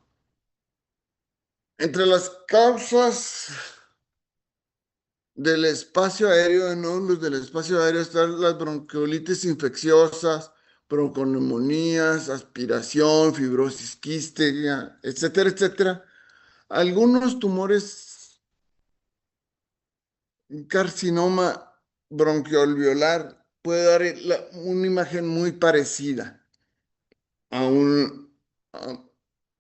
Entre las causas del espacio aéreo, de nódulos del espacio aéreo, están las bronquiolitis infecciosas, bronconeumonías, aspiración, fibrosis quística, etcétera, etcétera. Algunos tumores, un carcinoma bronquiolveolar puede dar una imagen muy parecida a, a,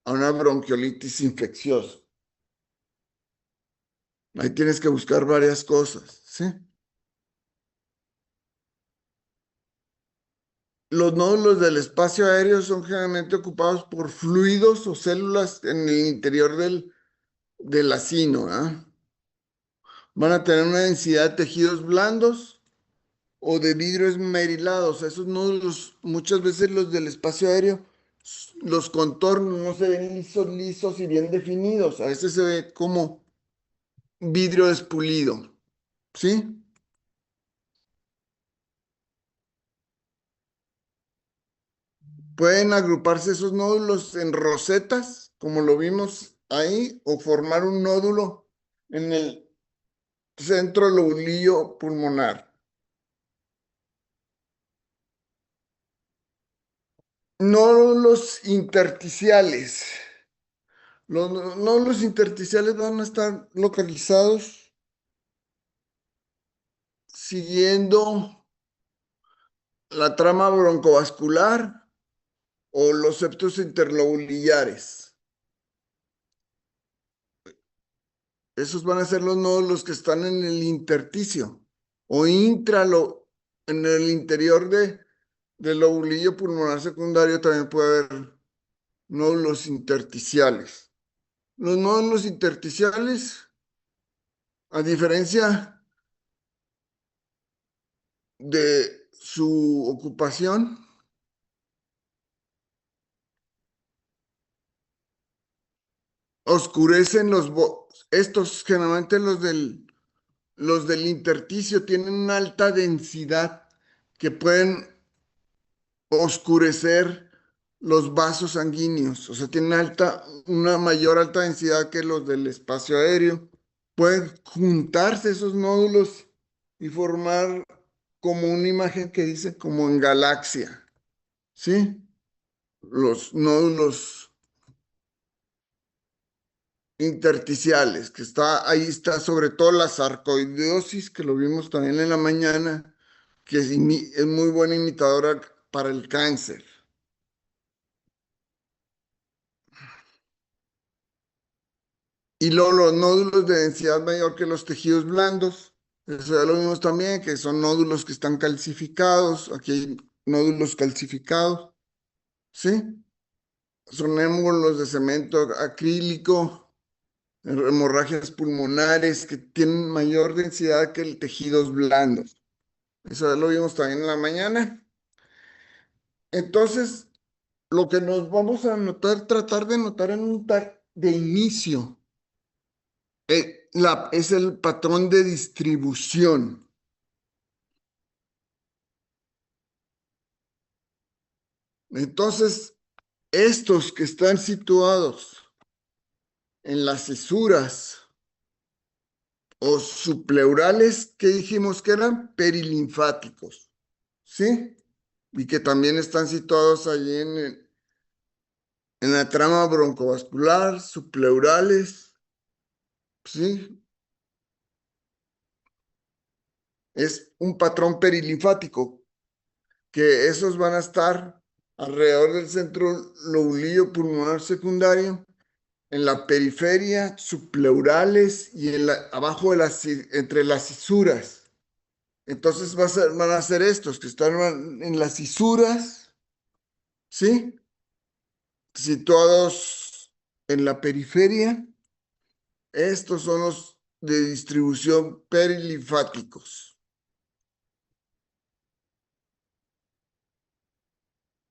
a una bronquiolitis infecciosa. Ahí tienes que buscar varias cosas, ¿sí? Los nódulos del espacio aéreo son generalmente ocupados por fluidos o células en el interior del acino, ¿ah? Van a tener una densidad de tejidos blandos o de vidrio esmerilado. O sea, esos nódulos, muchas veces los del espacio aéreo, los contornos no se ven lisos, lisos y bien definidos. A veces se ve como vidrio espulido, ¿sí? Pueden agruparse esos nódulos en rosetas, como lo vimos ahí, o formar un nódulo en el centro lobulillo pulmonar. Nódulos intersticiales. Los nódulos intersticiales van a estar localizados siguiendo la trama broncovascular o los septos interlobulillares. Esos van a ser los nódulos que están en el intersticio o en el interior del lobulillo pulmonar secundario también puede haber nódulos intersticiales. Los nódulos intersticiales, a diferencia de su ocupación, oscurecen estos generalmente los del intersticio tienen una alta densidad que pueden oscurecer los vasos sanguíneos, o sea, tienen una mayor alta densidad que los del espacio aéreo. Pueden juntarse esos nódulos y formar como una imagen que dice como en galaxia, ¿sí? Los nódulos intersticiales, ahí está sobre todo la sarcoidosis, que lo vimos también en la mañana, que es muy buena imitadora para el cáncer. Y luego los nódulos de densidad mayor que los tejidos blandos, eso ya lo vimos también, que son nódulos que están calcificados, aquí hay nódulos calcificados, ¿sí? Son émbolos de cemento acrílico, hemorragias pulmonares que tienen mayor densidad que el tejidos blandos. Eso ya lo vimos también en la mañana. Entonces, lo que nos vamos a notar, tratar de notar en un TAC de inicio, es el patrón de distribución. Entonces, estos que están situados en las cisuras o subpleurales, que dijimos que eran perilinfáticos, ¿sí? Y que también están situados allí en la trama broncovascular, subpleurales, ¿sí? Es un patrón perilinfático, que esos van a estar alrededor del centro lobulillo pulmonar secundario, en la periferia, subpleurales y abajo entre las cisuras. Entonces van a ser estos que están en las cisuras, ¿sí? Situados en la periferia. Estos son los de distribución perilinfáticos.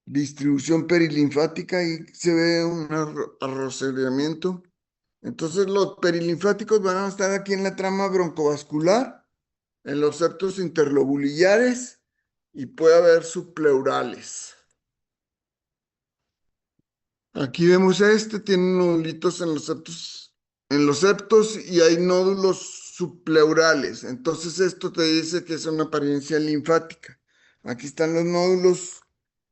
Distribución perilinfática y se ve un arrozamiento Entonces los perilinfáticos van a estar aquí en la trama broncovascular, en los septos interlobulillares y puede haber subpleurales. Aquí vemos tiene nuditos en los septos y hay nódulos subpleurales. Entonces esto te dice que es una apariencia linfática. Aquí están los nódulos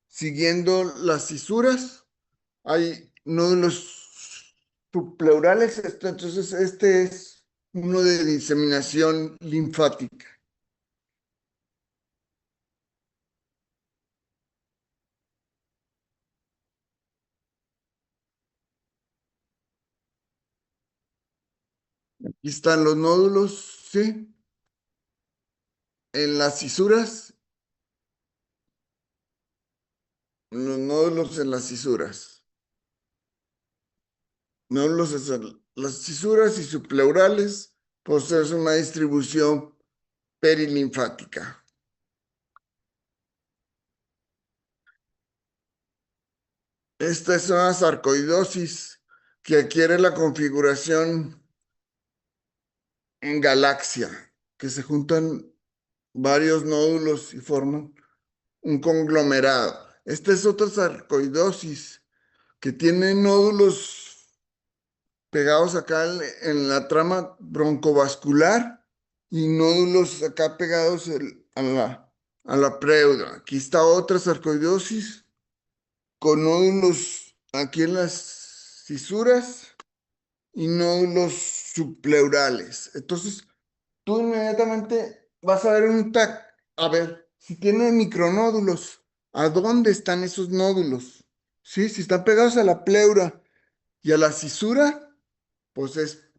siguiendo las cisuras. Hay nódulos subpleurales. Entonces este es uno de diseminación linfática. Aquí están los nódulos, ¿sí? En las cisuras, los nódulos en las cisuras. Nódulos en las cisuras y subpleurales, pues es una distribución perilinfática. Esta es una sarcoidosis que adquiere la configuración en galaxia, que se juntan varios nódulos y forman un conglomerado. Esta es otra sarcoidosis que tiene nódulos pegados acá en la trama broncovascular y nódulos acá pegados a la pleura. Aquí está otra sarcoidosis con nódulos aquí en las cisuras y nódulos subpleurales. Entonces, tú inmediatamente vas a ver un TAC, a ver si tiene micronódulos, ¿a dónde están esos nódulos? ¿Sí? Si están pegados a la pleura y a la cisura, pues es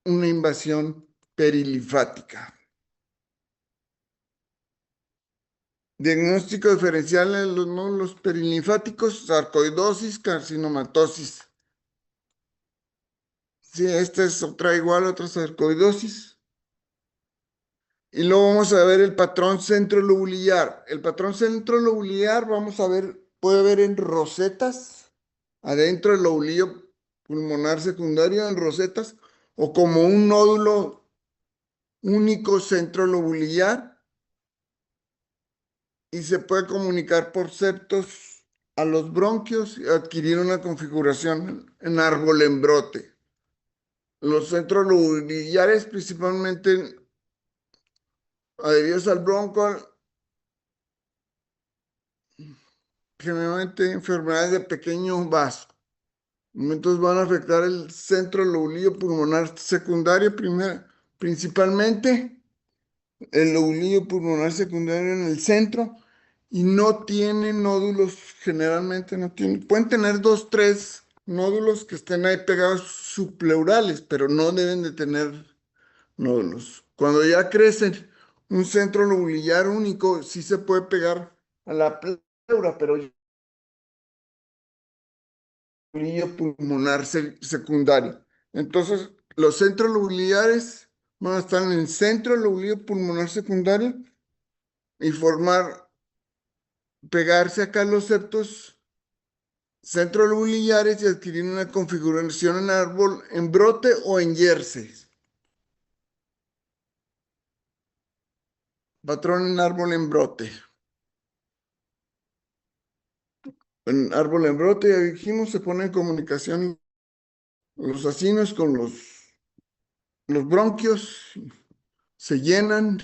una invasión perilinfática. Diagnóstico diferencial en los nódulos perilinfáticos, sarcoidosis, carcinomatosis. Sí, esta es otra igual, otra sarcoidosis. Y luego vamos a ver el patrón centrolobulillar. El patrón centrolobulillar, vamos a ver, puede ver en rosetas, adentro del lobulillo pulmonar secundario, en rosetas, o como un nódulo único centrolobulillar, y se puede comunicar por septos a los bronquios y adquirir una configuración en árbol en brote. Los centrolobulillares, principalmente adheridos al bronco, generalmente enfermedades de pequeño vaso. Entonces van a afectar el centro lobulillo pulmonar secundario principalmente el lobulillo pulmonar secundario en el centro y no tienen nódulos, generalmente no tienen, pueden tener dos, tres nódulos que estén ahí pegados subpleurales, pero no deben de tener nódulos. Cuando ya crecen un centro lobulillar único, sí se puede pegar a la pleura, pero lobulillo pulmonar secundario. Entonces, los centros lobuliliares van a estar en el centro del lobulillo pulmonar secundario y pegarse acá los septos centrolobuliliares y adquirir una configuración en árbol en brote o en jersey. Patrón en árbol en brote. En árbol en brote, ya dijimos, se pone en comunicación los acinos con los bronquios, se llenan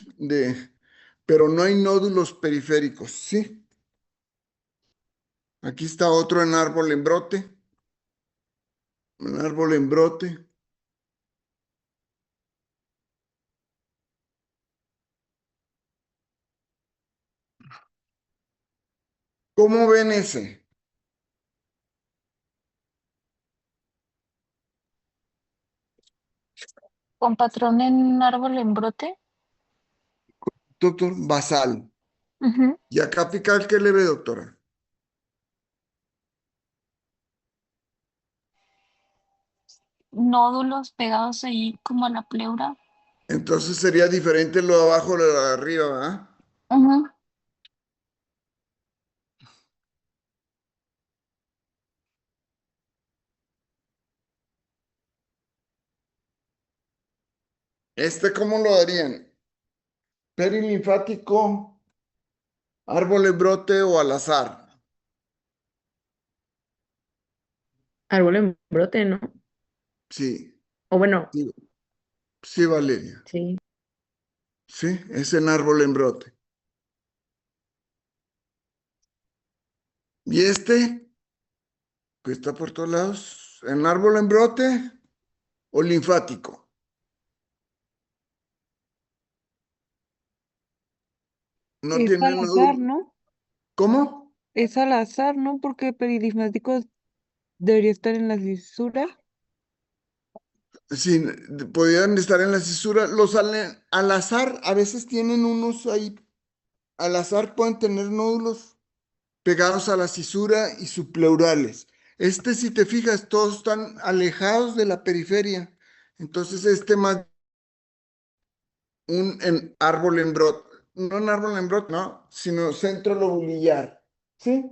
pero no hay nódulos periféricos, ¿sí? Aquí está otro en árbol en brote. En árbol en brote. ¿Cómo ven ese? Con patrón en árbol en brote. Doctor, basal. Ujú. ¿Y acá apical qué le ve, doctora? Nódulos pegados ahí como a la pleura. Entonces sería diferente lo de abajo de lo de arriba, ¿verdad? Ujú. ¿Cómo lo darían? ¿Perilinfático, árbol en brote o al azar? Árbol en brote, ¿no? Sí, O bueno, sí, sí, Valeria. sí. Sí, es en árbol en brote. ¿Y que está por todos lados? ¿En árbol en brote o linfático? No Es tiene al azar, nódulo. ¿no? ¿Cómo? Es al azar, ¿no? Porque peridismático debería estar en la fisura. Sí, podrían estar en la cisura. Al azar, a veces tienen unos ahí. Al azar pueden tener nódulos pegados a la cisura y subpleurales. Si te fijas, todos están alejados de la periferia. Entonces, más en árbol en brote. No en árbol en brote, no, sino centro lobulillar. ¿Sí?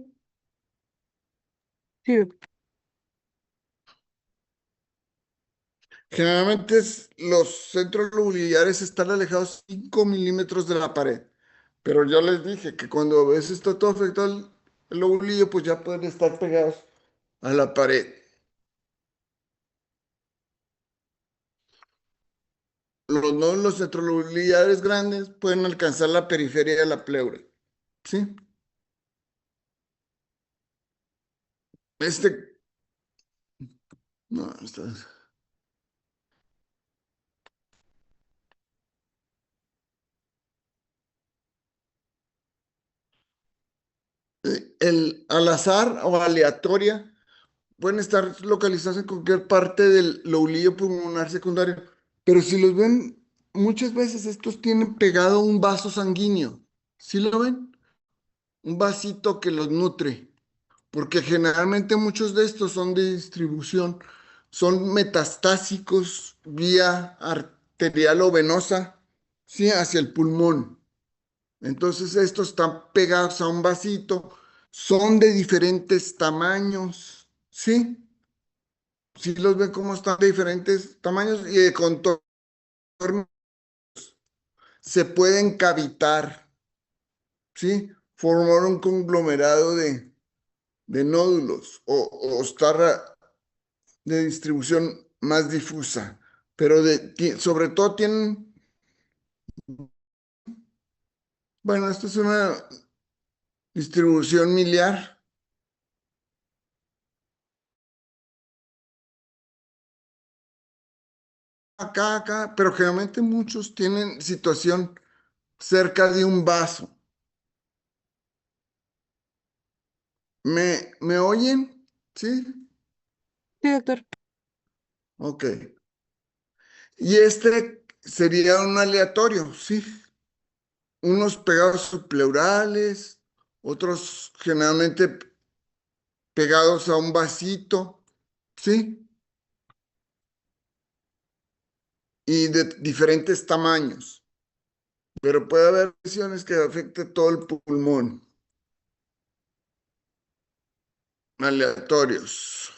Sí, Generalmente los centros lobulillares están alejados 5 milímetros de la pared. Pero yo les dije que cuando a veces está todo afectado el lobulillo, pues ya pueden estar pegados a la pared. Los nódulos centrolobulillares grandes pueden alcanzar la periferia de la pleura. ¿Sí? Este, no, al azar o aleatoria pueden estar localizados en cualquier parte del lobulillo pulmonar secundario. Pero si los ven, muchas veces estos tienen pegado un vaso sanguíneo. ¿Sí lo ven? Un vasito que los nutre. Porque generalmente muchos de estos son de distribución, son metastásicos vía arterial o venosa, ¿sí? Hacia el pulmón. Entonces estos están pegados a un vasito, son de diferentes tamaños, ¿sí? Sí los ven como están de diferentes tamaños y de contorno se pueden cavitar, ¿sí? Formar un conglomerado de nódulos o estar de distribución más difusa, pero sobre todo tienen, bueno, esta es una distribución miliar, acá, pero generalmente muchos tienen situación cerca de un vaso. ¿Me oyen? ¿Sí? sí, doctor. Ok. Y sería un aleatorio, ¿sí? Unos pegados subpleurales, otros generalmente pegados a un vasito, ¿sí? Y de diferentes tamaños. Pero puede haber lesiones que afecte todo el pulmón, aleatorios.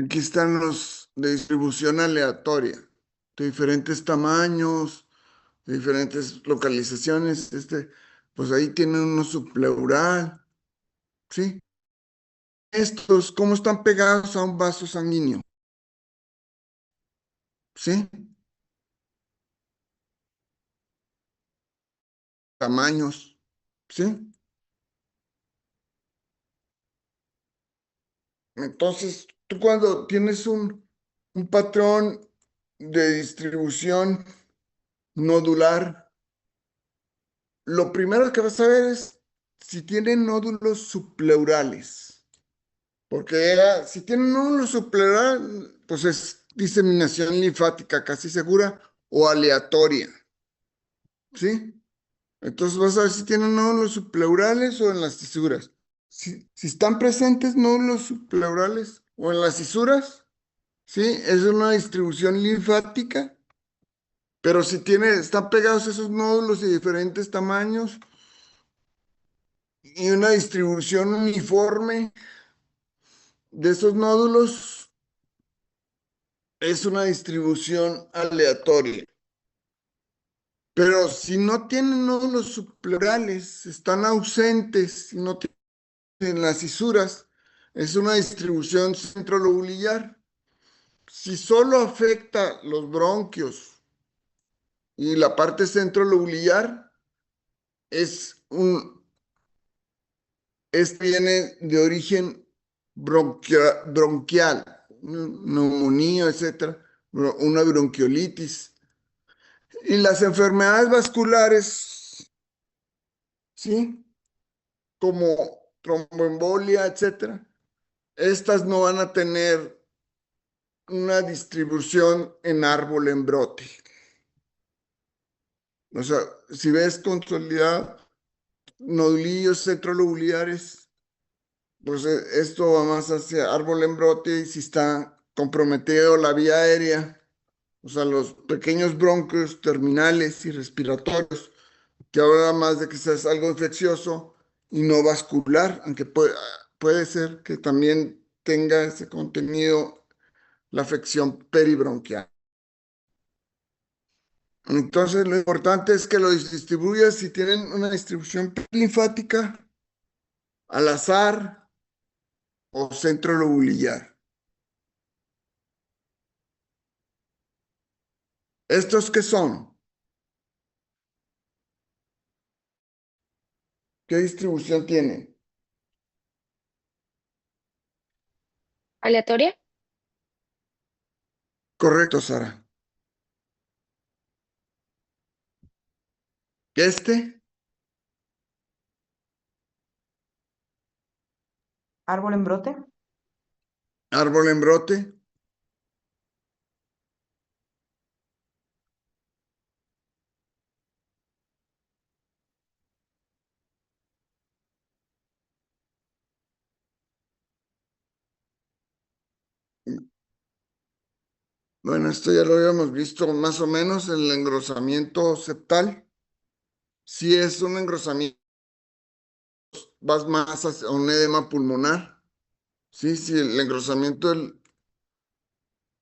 Aquí están los de distribución aleatoria, de diferentes tamaños, de diferentes localizaciones. Pues ahí tienen uno subpleural, ¿sí? Estos, ¿cómo están pegados a un vaso sanguíneo? ¿Sí? Tamaños, ¿sí? Entonces, tú cuando tienes un patrón de distribución nodular, lo primero que vas a ver es si tienen nódulos subpleurales. Porque si tienen nódulos subpleurales, pues es diseminación linfática casi segura o aleatoria. ¿Sí? Entonces vas a ver si tienen nódulos subpleurales o en las fisuras. Si están presentes nódulos subpleurales o en las fisuras, ¿sí? Es una distribución linfática Pero si están pegados esos nódulos de diferentes tamaños y una distribución uniforme de esos nódulos, es una distribución aleatoria. Pero si no tienen nódulos subpleurales, están ausentes y no tienen las fisuras, es una distribución centrolobulillar. Si solo afecta los bronquios y la parte centrolobulillar, este viene de origen bronquial, neumonía, etcétera, una bronquiolitis. Y las enfermedades vasculares, ¿sí? Como tromboembolia, etcétera, estas no van a tener una distribución en árbol en brote. O sea, si ves consolidado nodulillos centrolobulares, pues esto va más hacia árbol en brote y si está comprometido la vía aérea, o sea, los pequeños bronquios terminales y respiratorios, que habla más de que es algo infeccioso y no vascular, aunque puede ser que también tenga ese contenido la afección peribronquial. Entonces, lo importante es que lo distribuyas si tienen una distribución linfática al azar o centro lobulillar. ¿Estos qué son? ¿Qué distribución tienen? ¿Aleatoria? Correcto, Sara. Este, Árbol en brote. árbol en brote. Bueno, esto ya lo habíamos visto más o menos, el engrosamiento septal. Si es un engrosamiento, vas más hacia un edema pulmonar. Sí, si el engrosamiento del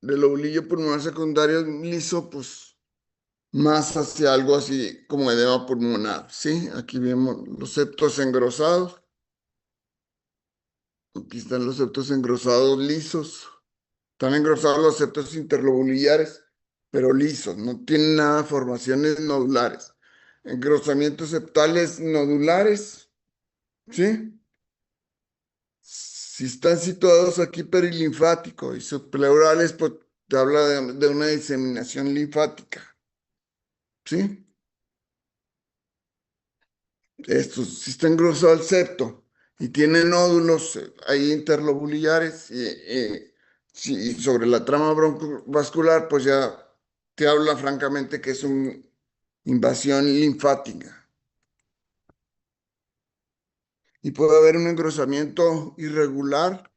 lobulillo pulmonar secundario es liso, pues más hacia algo así como edema pulmonar. Sí, aquí vemos los septos engrosados. Aquí están los septos engrosados lisos. Están engrosados los septos interlobulillares, pero lisos, no tienen nada de formaciones nodulares. Engrosamientos septales nodulares, ¿sí? Si están situados aquí perilinfático y subpleurales, pues te habla de una diseminación linfática, ¿sí? Estos, si está engrosado el septo y tiene nódulos ahí interlobulillares y sobre la trama broncovascular, pues ya te habla francamente que es una invasión linfática. Y puede haber un engrosamiento irregular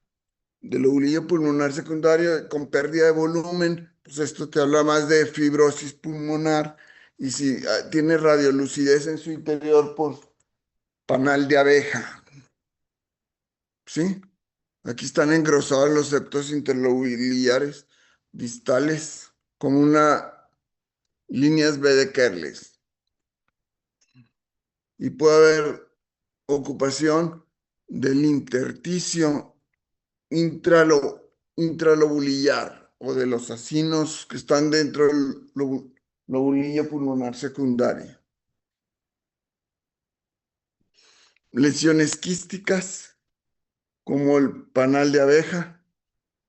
del lobulillo pulmonar secundario con pérdida de volumen, pues esto te habla más de fibrosis pulmonar y si tiene radiolucidez en su interior, pues panal de abeja, ¿sí? Aquí están engrosados los septos interlobulillares distales como una líneas B de Kerles. Y puede haber ocupación del intersticio intralobulillar o de los acinos que están dentro del lobulillo pulmonar secundario. Lesiones quísticas como el panal de abeja,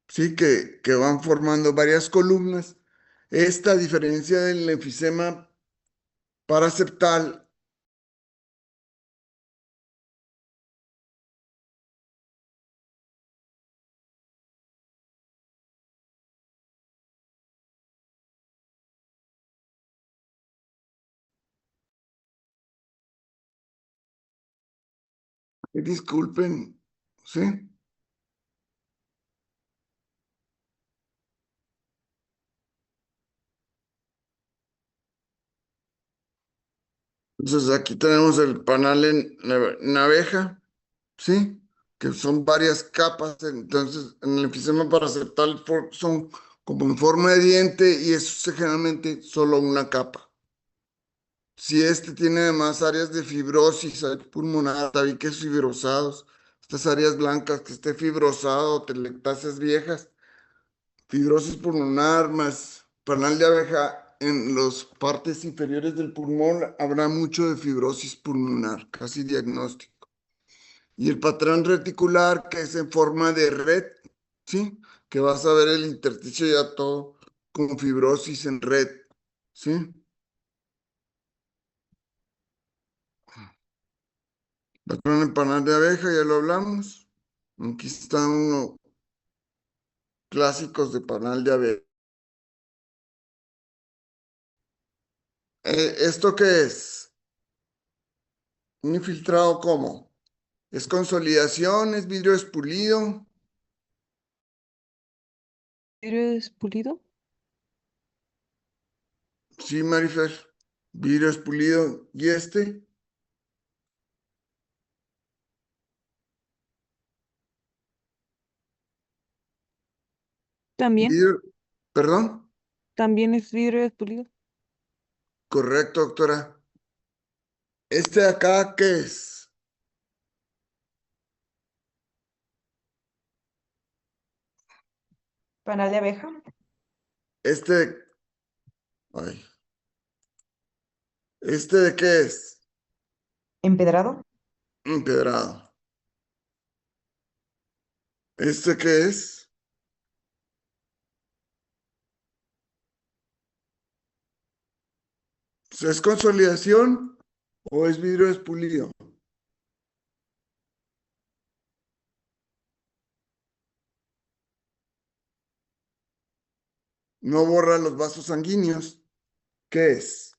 ¿sí? Que van formando varias columnas. Esta, a diferencia del enfisema paraseptal, disculpen, ¿sí? Entonces aquí tenemos el panal en abeja, ¿sí? Que son varias capas. Entonces en el enfisema paraseptal son como en forma de diente y eso es generalmente solo una capa. Si este tiene además áreas de fibrosis pulmonar, tabiques fibrosados, estas áreas blancas que esté fibrosado, telectasias viejas, fibrosis pulmonar más panal de abeja en las partes inferiores del pulmón, habrá mucho de fibrosis pulmonar, casi diagnóstico. Y el patrón reticular, que es en forma de red, ¿sí? Que vas a ver el intersticio ya todo con fibrosis en red, ¿sí? Patrón en panal de abeja, ya lo hablamos. Aquí están unos clásicos de panal de abeja. ¿Esto qué es? ¿Un infiltrado cómo? ¿Es consolidación? ¿Es vidrio expulido? ¿Eres pulido? Sí, Marifer. Vidrio expulido. ¿Y este? También, Vidrio. ¿Perdón? también es vidrio pulido. Correcto, doctora. ¿Este de acá qué es? Panal de abeja, Este. Ay. ¿Este de qué es? empedrado, Empedrado. ¿Este qué es? ¿Es consolidación o es vidrio expulido? No borra los vasos sanguíneos. ¿Qué es?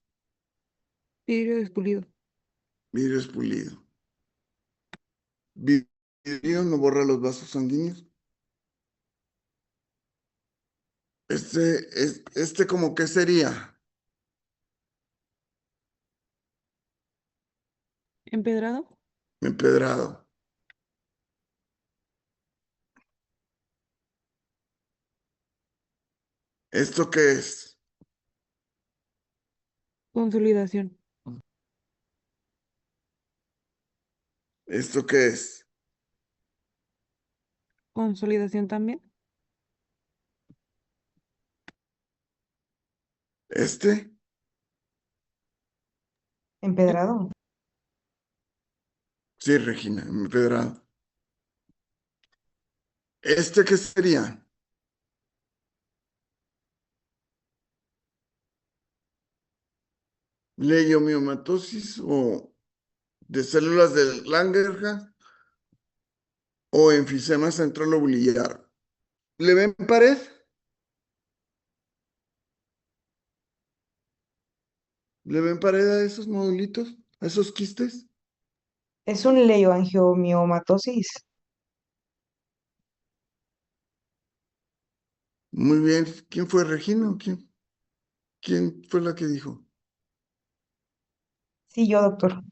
Vidrio pulido. Vidrio expulido. Vidrio no borra los vasos sanguíneos. Este como que sería ¿Empedrado? empedrado. ¿Esto qué es? Consolidación. ¿Esto qué es? Consolidación también. ¿Este? empedrado, Sí, Regina, empedrado. ¿Este qué sería? Leiomiomatosis o de células del Langerhans o enfisema centralobular. ¿Le ven pared? ¿Le ven pared a esos modulitos? ¿A esos quistes? es un leioangiomiomatosis. Muy bien. ¿Quién fue Regina o quién fue la que dijo? Sí, yo, doctor.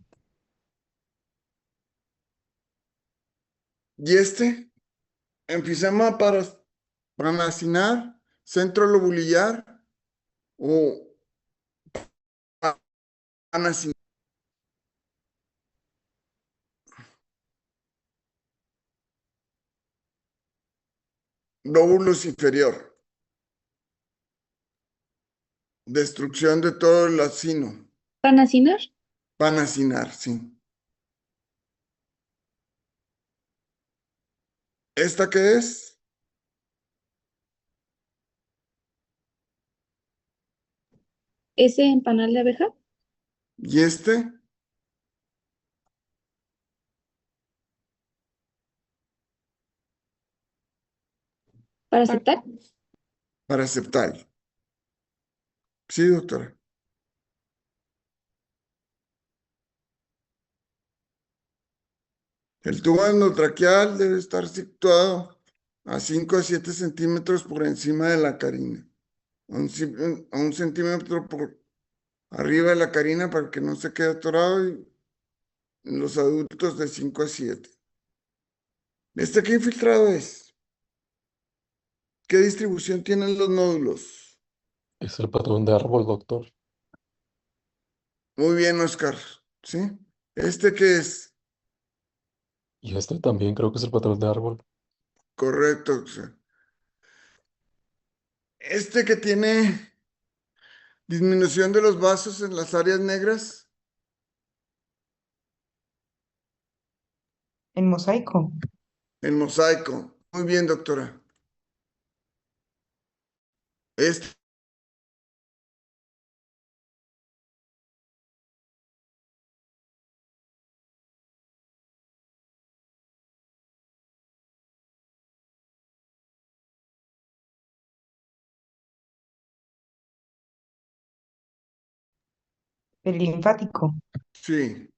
¿Y este? Enfisema panacinar, centro lobular o panacinar, lóbulos inferior, destrucción de todo el acino, ¿Panacinar? panacinar, sí. ¿Esta qué es? ¿Ese en panal de abeja? ¿Y este? ¿Para Para- aceptar? Paraceptal. Sí, doctora. El tubo endotraqueal debe estar situado a 5 a 7 centímetros por encima de la carina. A un centímetro arriba de la Karina para que no se quede atorado y los adultos de 5 a 7. ¿Este qué infiltrado es? ¿Qué distribución tienen los nódulos? Es el patrón de árbol, doctor. Muy bien, Oscar. ¿Sí? ¿Este qué es? Y este también creo que es el patrón de árbol. Correcto. Oscar. ¿Este que tiene disminución de los vasos en las áreas negras? El mosaico. El mosaico. Muy bien, doctora. Este Perilinfático. sí.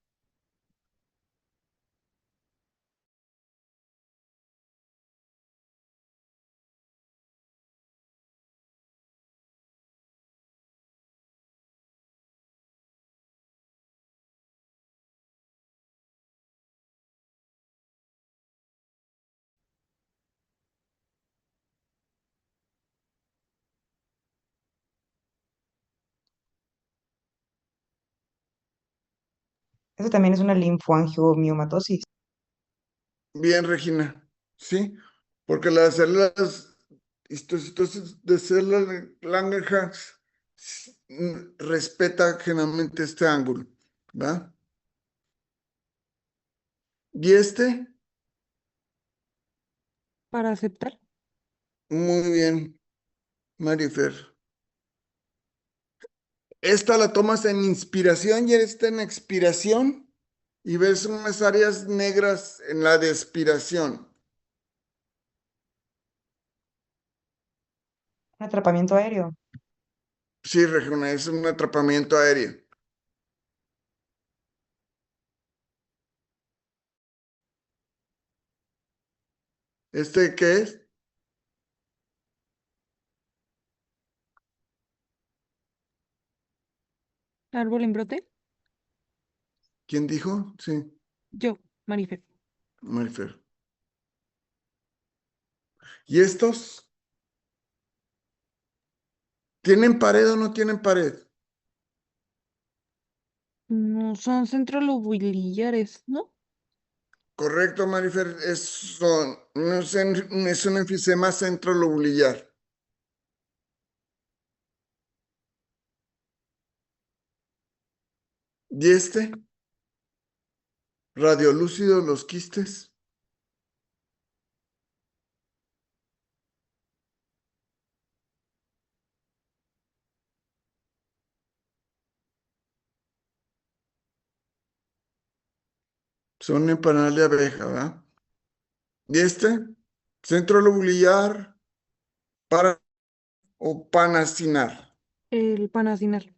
Eso también es una linfoangiomiomatosis. Bien, Regina. Sí. Porque las células histocitosis de células de Langerhans respeta generalmente este ángulo. ¿Va? ¿Y este? Para aceptar. Muy bien, Marifer. Esta la tomas en inspiración y esta en expiración y ves unas áreas negras en la de expiración. Un atrapamiento aéreo. Sí, Regina, es un atrapamiento aéreo. ¿Este qué es? Árbol en brote. ¿Quién dijo? Sí, Yo, Marifer. Marifer. ¿Y estos? ¿Tienen pared o no tienen pared? No son centrolobulillares, ¿no? Correcto, Marifer, no es un enfisema centrolobulillar. ¿Y este? Radiolúcido, los quistes. Son empanadas de abeja, ¿verdad? ¿Y este? Centrolobulillar para o panacinar. El panacinal.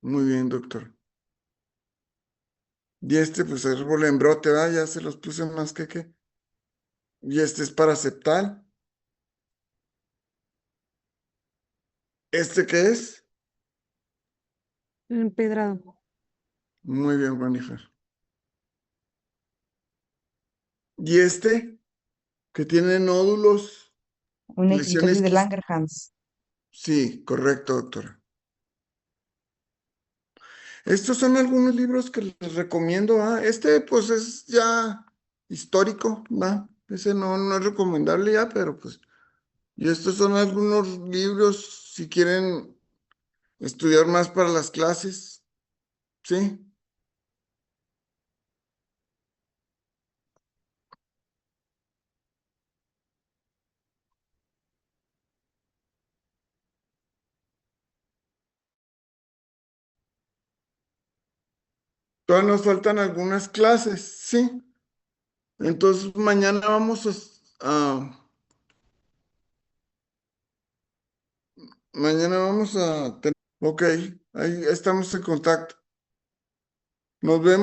Muy bien, doctor. Y este, pues árbol en brote, ¿verdad? Ya se los puse más que qué. Y este es paraceptal. ¿Este qué es? Empedrado. Muy bien, Jennifer. ¿Y este? Que tiene nódulos, Una lesiones ictiosis de quistes. Langerhans. Sí, correcto, doctora. Estos son algunos libros que les recomiendo, ¿ah? Este, pues, es ya histórico, ¿va? Ese no es recomendable ya, pero pues. Y estos son algunos libros, si quieren estudiar más para las clases, ¿sí? Todavía nos faltan algunas clases, ¿sí? Entonces, mañana vamos a tener. Ok, ahí estamos en contacto. Nos vemos.